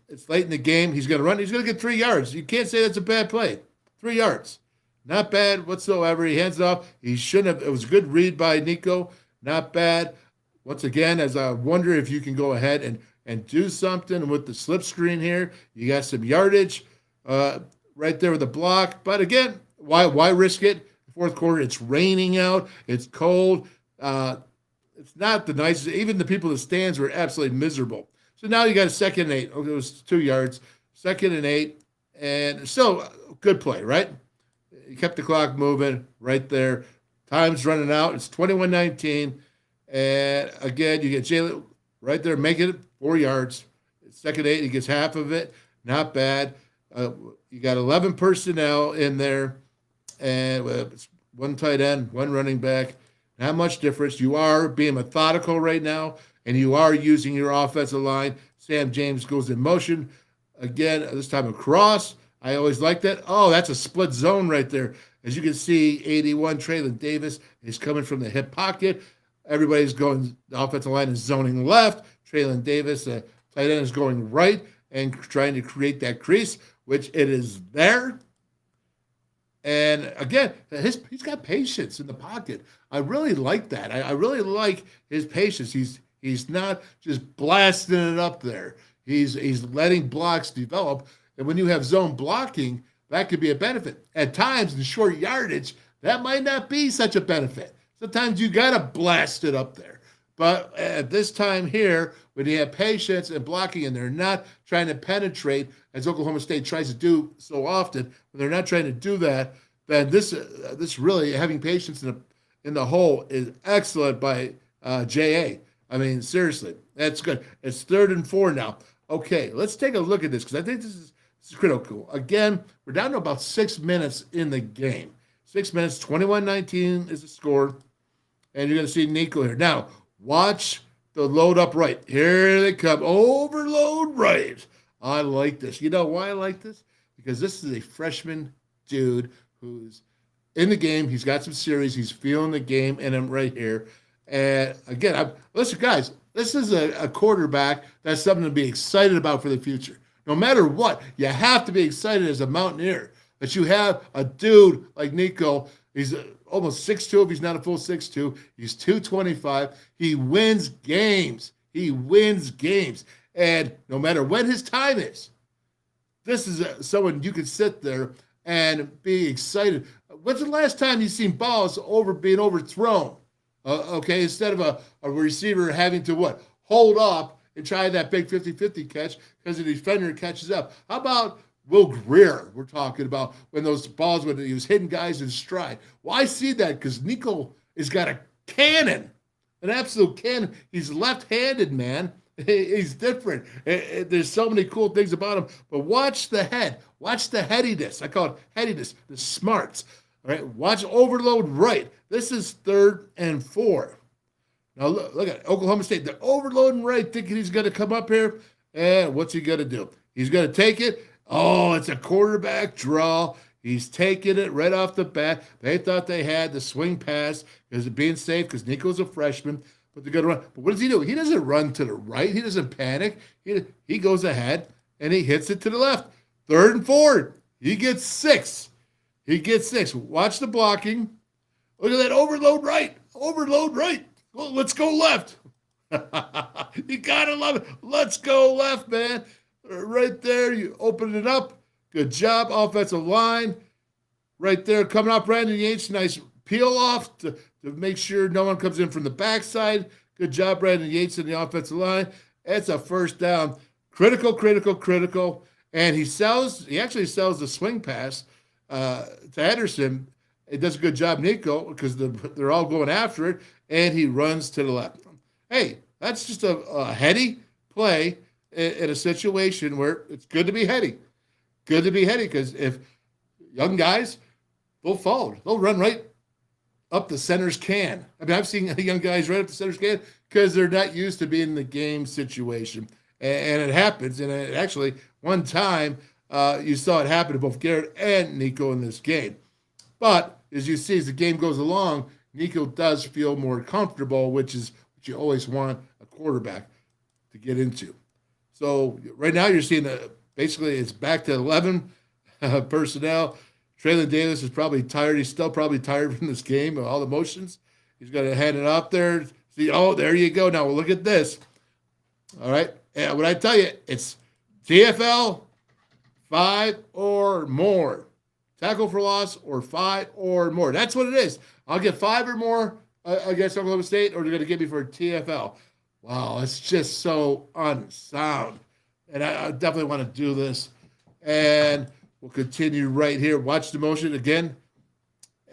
It's late in the game. He's going to run. He's going to get 3 yards. You can't say that's a bad play. 3 yards. Not bad whatsoever. He hands it off. He shouldn't have. It was a good read by Nicco. Not bad. Once again, as I wonder if you can go ahead and do something with the slip screen here. You got some yardage right there with the block. But again, why risk it? Fourth quarter, it's raining out. It's cold. It's not the nicest. Even the people in the stands were absolutely miserable. So now you got a 2nd and 8. Okay, it was 2 yards. 2nd and 8. And still good play, right? You kept the clock moving right there. Time's running out. It's 21-19. And again, you get Jalen right there making it 4 yards. 2nd and 8, he gets half of it. Not bad. You got 11 personnel in there. And one tight end, one running back. Not much difference. You are being methodical right now, and you are using your offensive line. Sam James goes in motion. Again, this time across. I always like that. Oh, that's a split zone right there. As you can see, 81, Traylon Davis is coming from the hip pocket. Everybody's going, the offensive line is zoning left. Traylon Davis, the tight end, is going right and trying to create that crease, which it is there. And again, he's got patience in the pocket. I really like that. I really like his patience. He's not just blasting it up there. He's letting blocks develop. And when you have zone blocking, that could be a benefit. At times, in short yardage, that might not be such a benefit. Sometimes you got to blast it up there. But at this time here, when you have patience and blocking and they're not trying to penetrate, as Oklahoma State tries to do so often, when they're not trying to do that, then this really, having patience in the hole is excellent by J.A. I mean, seriously, that's good. It's 3rd and 4 now. Okay, let's take a look at this because I think this is critical. Again, we're down to about 6 minutes in the game. 6 minutes, 21-19 is the score. And you're going to see Nicco here. Now, watch the load up right. Here they come. Overload right. I like this. You know why I like this? Because this is a freshman dude who's in the game. He's got some series. He's feeling the game, and I'm right here. And again, listen, guys, this is a quarterback that's something to be excited about for the future. No matter what, you have to be excited as a Mountaineer that you have a dude like Nicco. He's almost 6'2", if he's not a full 6'2". He's 225. He wins games. And no matter when his time is, this is someone you can sit there and be excited. When's the last time you've seen balls being overthrown? Okay, instead of a receiver having to hold up and try that big 50-50 catch because the defender catches up. How about Will Greer, we're talking about, when those balls, when he was hitting guys in stride. Well, I see that because Nicco has got a cannon, an absolute cannon. He's left-handed, man. He's different. There's so many cool things about him. But watch the head. Watch the headiness. I call it headiness, the smarts. All right, watch overload right. This is 3rd and 4. Now, look at Oklahoma State. They're overloading right, thinking he's going to come up here. And what's he going to do? He's going to take it. Oh, it's a quarterback draw. He's taking it right off the bat. They thought they had the swing pass because of being safe because Nicco's a freshman. But they're going to run. But what does he do? He doesn't run to the right. He doesn't panic. He goes ahead, and he hits it to the left. 3rd and 4. He gets 6. He gets 6. Watch the blocking. Look at that overload right. Overload right. Well, let's go left. You got to love it. Let's go left, man. Right there. You open it up. Good job, offensive line. Right there, coming up, Brandon Yates. Nice peel off to make sure no one comes in from the backside. Good job, Brandon Yates in the offensive line. It's a first down. Critical, critical, critical. And he actually sells the swing pass to Anderson. It does a good job, Nicco, because they're all going after it, and he runs to the left. Hey, that's just a heady play in a situation where it's good to be heady. Good to be heady, because if young guys, they'll follow. They'll run right up the center's can. I mean, I've seen young guys right up the center's can because they're not used to being in the game situation. And it happens. And it actually, one time, you saw it happen to both Garrett and Nicco in this game. But as you see, as the game goes along, Nicco does feel more comfortable, which is what you always want a quarterback to get into. So right now you're seeing basically it's back to 11 personnel. Traylon Davis is probably tired. He's still probably tired from this game, all the motions. He's going to hand it up there. See, oh, there you go. Now look at this. All right. And when I tell you, it's TFL 5 or more. Tackle for loss or 5 or more. That's what it is. I'll get 5 or more against Oklahoma State, or they're going to get me for TFL. Wow, it's just so unsound. And I definitely want to do this. And we'll continue right here. Watch the motion again.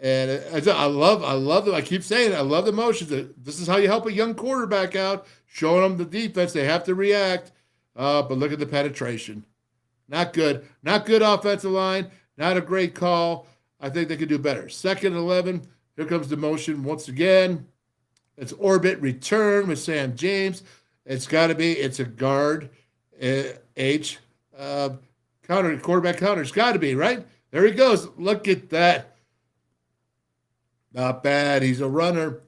And I love it. I keep saying it. I love the motions. This is how you help a young quarterback out, showing them the defense. They have to react. But look at the penetration. Not good. Not good offensive line. Not a great call. I think they could do better. 2nd and 11. Here comes the motion once again. It's orbit return with Sam James. It's got to be. It's a guard. H. Counter, quarterback counter. It's got to be, right? There he goes. Look at that. Not bad. He's a runner.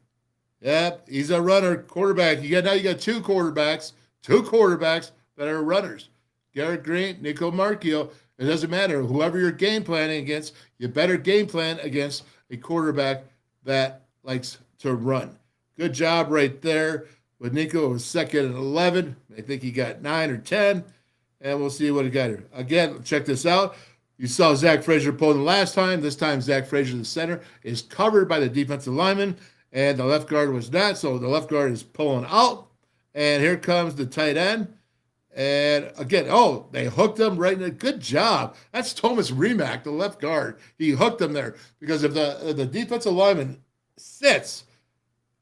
Yep, he's a runner. Quarterback. Now you got 2 quarterbacks. 2 quarterbacks that are runners. Garrett Greene, Nicco Marchiol. It doesn't matter. Whoever you're game planning against, you better game plan against a quarterback that likes to run. Good job right there with Nicco. It was 2nd and 11. I think he got 9 or 10. And we'll see what he got here. Again, check this out. You saw Zach Frazier pulling the last time. This time, Zach Frazier, the center, is covered by the defensive lineman, and the left guard was not. So the left guard is pulling out. And here comes the tight end. And again, they hooked him right in it. Good job. That's Thomas Remack, the left guard. He hooked him there because if the defensive lineman sits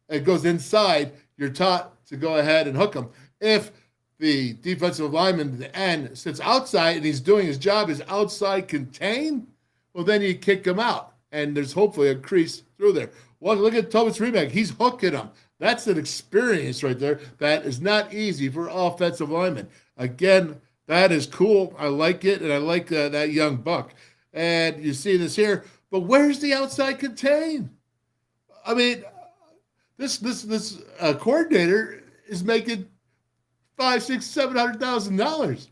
and goes inside, you're taught to go ahead and hook him. If the defensive lineman, the end, sits outside and he's doing his job, is outside contain, well, then you kick him out. And there's hopefully a crease through there. Well, look at Thomas Remack. He's hooking him. That's an experience right there that is not easy for offensive linemen. Again, that is cool. I like it, and I like that young buck. And you see this here. But where's the outside contain? I mean, this coordinator is making $500,000, $600,000,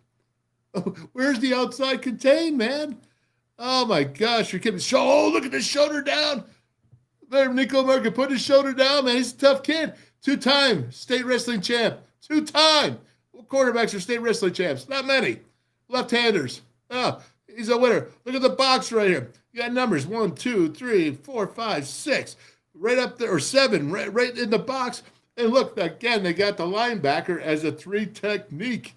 $700,000. Where's the outside contain, man? Oh my gosh, you're kidding me. Look at the shoulder down. There, Nicco Marchiol put his shoulder down, man. He's a tough kid. 2-time state wrestling champ. 2-time. What quarterbacks are state wrestling champs? Not many. Left-handers. Oh, he's a winner. Look at the box right here. You got numbers 1, 2, 3, 4, 5, 6. Right up there, or 7, right in the box. And look, again, they got the linebacker as a 3 technique.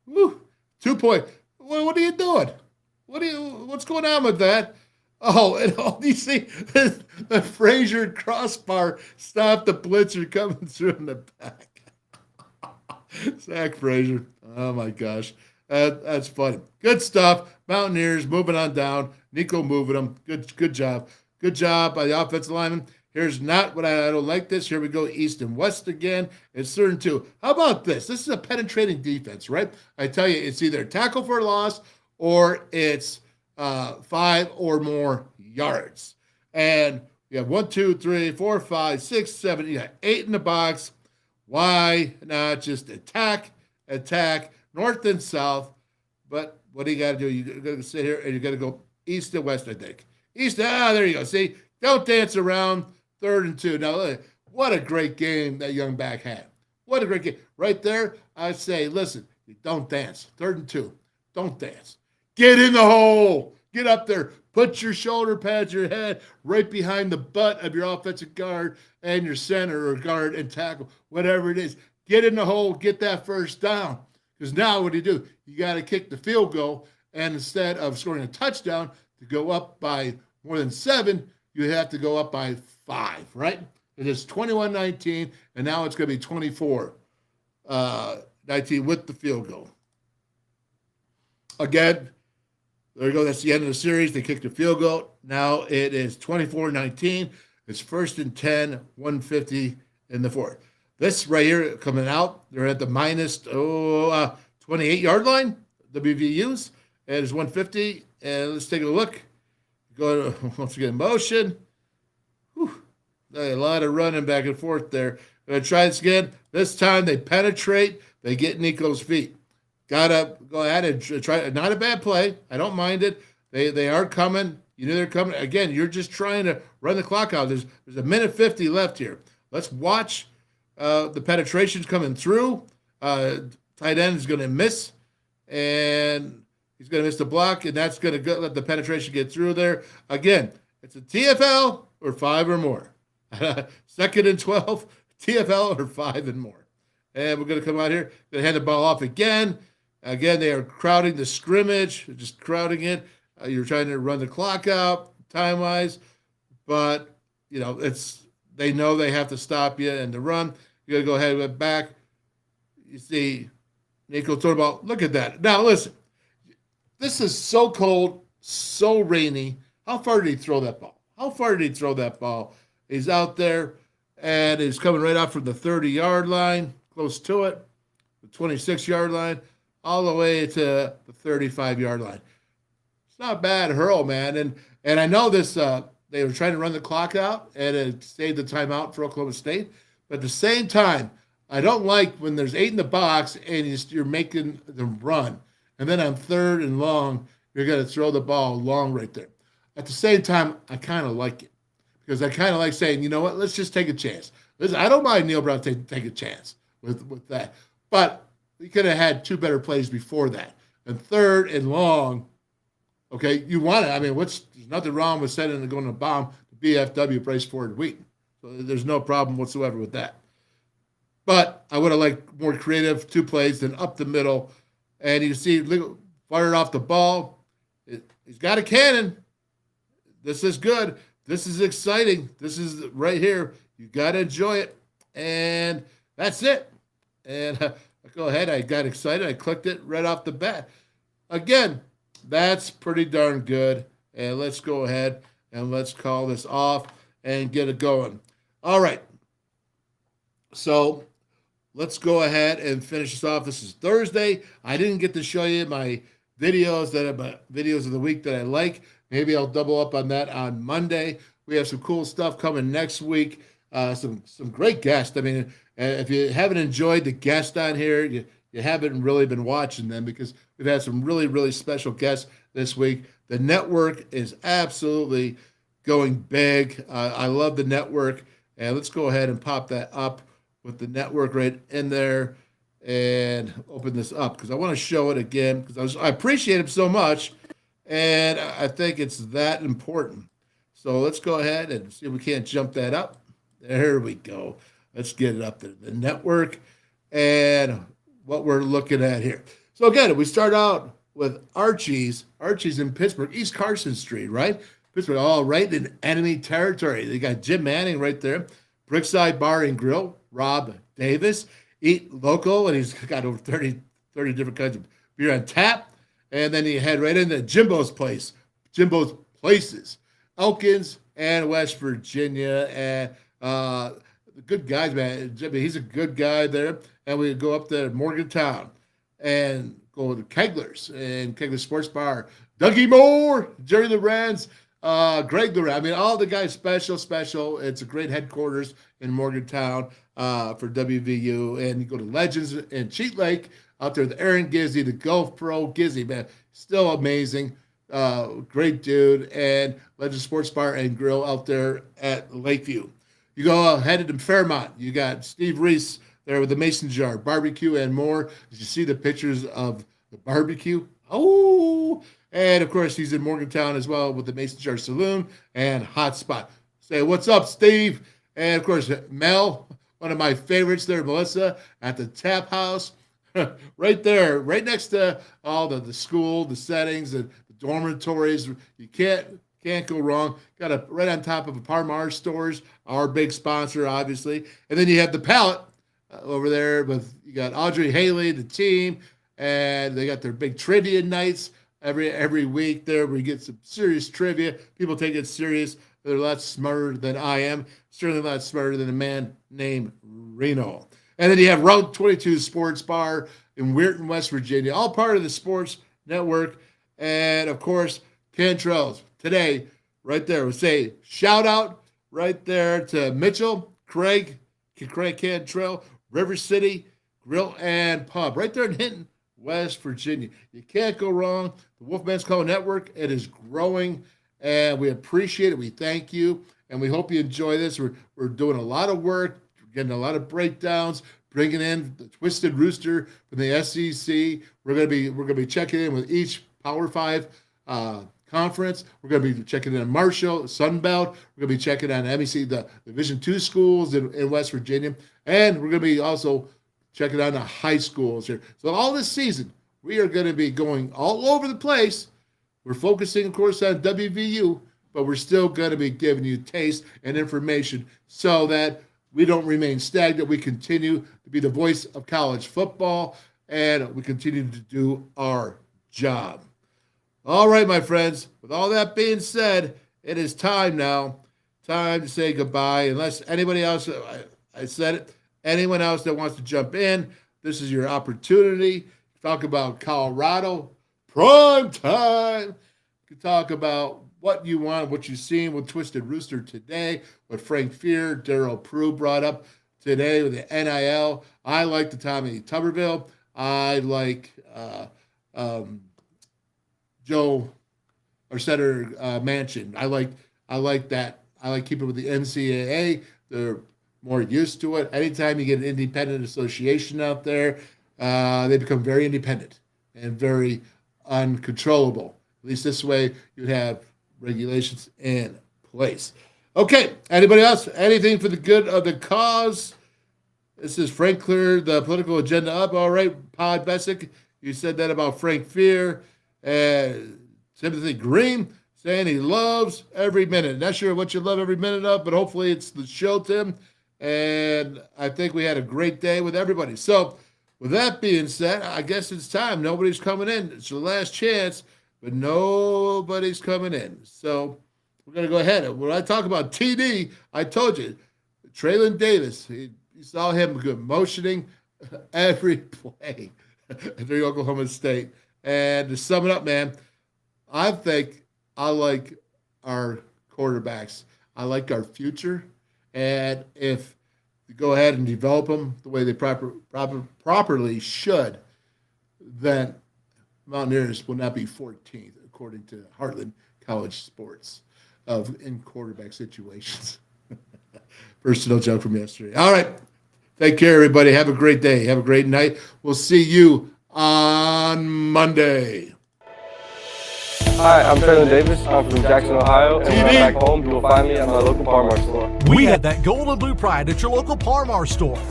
Woo. 2 point. What are you doing? What's going on with that? Oh, and you see the Frazier crossbar stopped the blitzer coming through in the back. Zach Frazier. Oh my gosh. That's funny. Good stuff. Mountaineers moving on down. Nicco moving them. Good job. Good job by the offensive lineman. Here's not what I don't like this. Here we go, east and west again. It's 3rd and 2. How about this? This is a penetrating defense, right? I tell you, it's either tackle for a loss or it's 5 or more yards. And you have 1, 2, 3, 4, 5, 6, 7. You got 8 in the box. Why not just attack, north and south? But what do you got to do? You got to sit here and you got to go east and west, I think. There you go. See, don't dance around. 3rd and 2. Now, look, what a great game that young back had. What a great game. Right there, I say, listen, don't dance. 3rd and 2. Don't dance. Get in the hole. Get up there. Put your shoulder pads, your head right behind the butt of your offensive guard and your center or guard and tackle, whatever it is. Get in the hole. Get that first down. Because now what do? You got to kick the field goal, and instead of scoring a touchdown to go up by more than 7, you have to go up by 5, right? It is 21-19, and now it's going to be 24-19 with the field goal. Again, there you go. That's the end of the series. They kicked the field goal. Now it is 24-19. It's 1st and 10, 150 in the 4th. This right here coming out, they're at the minus 28-yard line, WVUs. And it's 150. And let's take a look. Go to, once again, motion. Whew. A lot of running back and forth there. Going to try this again. This time they penetrate. They get Nicco's feet. Got to go ahead and try. Not a bad play. I don't mind it. They are coming. You knew they're coming. Again, you're just trying to run the clock out. There's a minute 50 left here. Let's watch the penetrations coming through. Tight end is going to miss, and he's going to miss the block, and that's going to let the penetration get through there. Again, it's a TFL or 5 or more. 2nd and 12, TFL or 5 and more. And we're going to come out here. Going to hand the ball off again. Again, they are crowding the scrimmage, just crowding it. You're trying to run the clock out time-wise, but, you know, they know they have to stop you and to run. You got to go ahead and back. You see Nicco throwing the ball. Look at that. Now, listen. This is so cold, so rainy. How far did he throw that ball? He's out there, and he's coming right out from the 30-yard line, close to it, the 26-yard line, all the way to the 35-yard line. It's not a bad hurl, man. And I know this. They were trying to run the clock out, and it saved the timeout for Oklahoma State. But at the same time, I don't like when there's 8 in the box and you're making them run. And then on 3rd and long, you're going to throw the ball long right there. At the same time, I kind of like it because I kind of like saying, you know what, let's just take a chance. Listen, I don't mind Neil Brown take a chance with that. But we could have had 2 better plays before that. And 3rd and long, okay, you want it. I mean, there's nothing wrong with sending and going to bomb to BFW, Bridgeport, Weirton. So there's no problem whatsoever with that. But I would have liked more creative 2 plays than up the middle. And you see, fired off the ball. He's got a cannon. This is good. This is exciting. This is right here. You got to enjoy it. And that's it. And go ahead. I got excited. I clicked it right off the bat. Again, that's pretty darn good. And let's go ahead and let's call this off and get it going. All right. So let's go ahead and finish this off. This is Thursday. I didn't get to show you my videos videos of the week that I like. Maybe I'll double up on that on Monday. We have some cool stuff coming next week. Some great guests. I mean, if you haven't enjoyed the guests on here, you haven't really been watching them because we've had some really, really special guests this week. The network is absolutely going big. I love the network. And let's go ahead and pop that up with the network right in there and open this up because I want to show it again because I appreciate it so much, and I think it's that important. So let's go ahead and see if we can't jump that up. There we go. Let's get it up there. The network and what we're looking at here. So again, we start out with Archies in Pittsburgh, East Carson Street, right? Pittsburgh, all right in enemy territory. They got Jim Manning right there. Brickside Bar and Grill, Rob Davis. Eat local, and he's got over 30 different kinds of beer on tap. And then you head right into Jimbo's Places, Elkins and West Virginia. And good guys, man. Jimmy, he's a good guy there. And we go up to Morgantown and go to Kegler's and Kegler Sports Bar. Dougie Moore, Jerry Lorenz, Greg Lorenz. I mean, all the guys special. It's a great headquarters in Morgantown for WVU. And you go to Legends in Cheat Lake out there with Aaron Gizzy, the Golf Pro Gizzy, man. Still amazing. great dude, and Legend Sports Bar and Grill out there at Lakeview. You go headed to Fairmont. You got Steve Reese there with the Mason Jar, barbecue, and more. Did you see the pictures of the barbecue? Oh, and of course, he's in Morgantown as well with the Mason Jar Saloon and Hot Spot. Say, what's up, Steve? And of course, Mel, one of my favorites there, Melissa, at the Tap House. Right there, right next to all the school, the settings, the dormitories. You can't go wrong. Got a right on top of a Parmar stores, our big sponsor, obviously. And then you have the Pallet over there with you got Audrey Haley, the team, and they got their big trivia nights every week there where you get some serious trivia. People take it serious. They're a lot smarter than I am. Certainly a lot smarter than a man named Reno. And then you have Route 22 Sports Bar in Weirton, West Virginia, all part of the Sports Network. And, of course, Cantrells. Today, right there, we'll say shout out right there to Mitchell, Craig Cantrell, River City Grill and Pub, right there in Hinton, West Virginia. You can't go wrong. The WolfMan's Call Network, it is growing, and we appreciate it. We thank you, and we hope you enjoy this. We're doing a lot of work, getting a lot of breakdowns, bringing in the Twisted Rooster from the SEC. We're gonna be checking in with each Power 5 conference. We're going to be checking in Marchiol, Sunbelt. We're going to be checking on MEC, the Division II schools in West Virginia. And we're going to be also checking on the high schools here. So all this season, we are going to be going all over the place. We're focusing, of course, on WVU, but we're still going to be giving you taste and information so that we don't remain stagnant. We continue to be the voice of college football, and we continue to do our job. All right, my friends, with all that being said, it is time now. Time to say goodbye. Unless anybody else, I said it, anyone else that wants to jump in, this is your opportunity. Talk about Colorado, prime time. You can talk about what you want, what you've seen with Twisted Rooster today, what Frank Fear, Darryl Prue brought up today with the NIL. I like the Tommy Tuberville. I like Joe or Senator Manchin. I like that. I like keeping with the NCAA. They're more used to it. Anytime you get an independent association out there, they become very independent and very uncontrollable. At least this way you'd have regulations in place. Okay, anybody else? Anything for the good of the cause? This is Frank cleared the political agenda up. All right, Pod Bessick, you said that about Frank Fear. Timothy Greene saying he loves every minute. Not sure what you love every minute of, but hopefully it's the show, Tim. And I think we had a great day with everybody. So with that being said, I guess it's time. Nobody's coming in. It's the last chance, but nobody's coming in. So we're going to go ahead. When I talk about TD, I told you, Traylon Davis, you saw him motioning every play during Oklahoma State. And to sum it up, man, I think I like our quarterbacks. I like our future. And if you go ahead and develop them the way they properly should, then Mountaineers will not be 14th, according to Heartland College Sports, in quarterback situations. Personal joke from yesterday. All right. Take care, everybody. Have a great day. Have a great night. We'll see you on Monday. Hi, I'm Traylon Davis. I'm from Jackson, Ohio, and when I'm back home, you will find me at my local Parmar store. We have that gold and blue pride at your local Parmar store.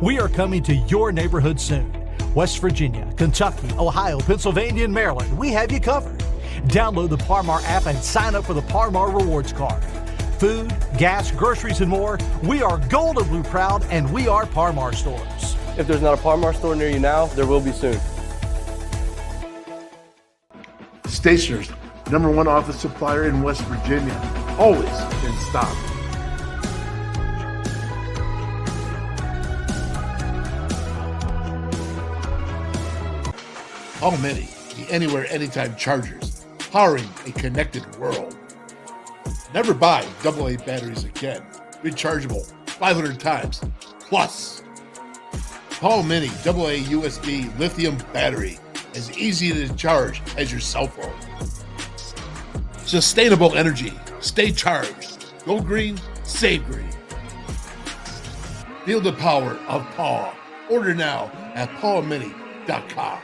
We are coming to your neighborhood soon. West Virginia, Kentucky, Ohio, Pennsylvania, and Maryland, we have you covered. Download the Parmar app and sign up for the Parmar Rewards Card. Food, gas, groceries, and more, we are gold and blue proud, and we are Parmar stores. If there's not a Parmar store near you now, there will be soon. Stationers, #1 office supplier in West Virginia. Always in stock. All many, the anywhere, anytime chargers, powering a connected world. Never buy AA batteries again. Rechargeable 500 times plus. Paul Mini AA USB lithium battery, as easy to charge as your cell phone. sustainable energy. Stay charged. Go green, save green. Feel the power of Paw. Order now at pawmini.com.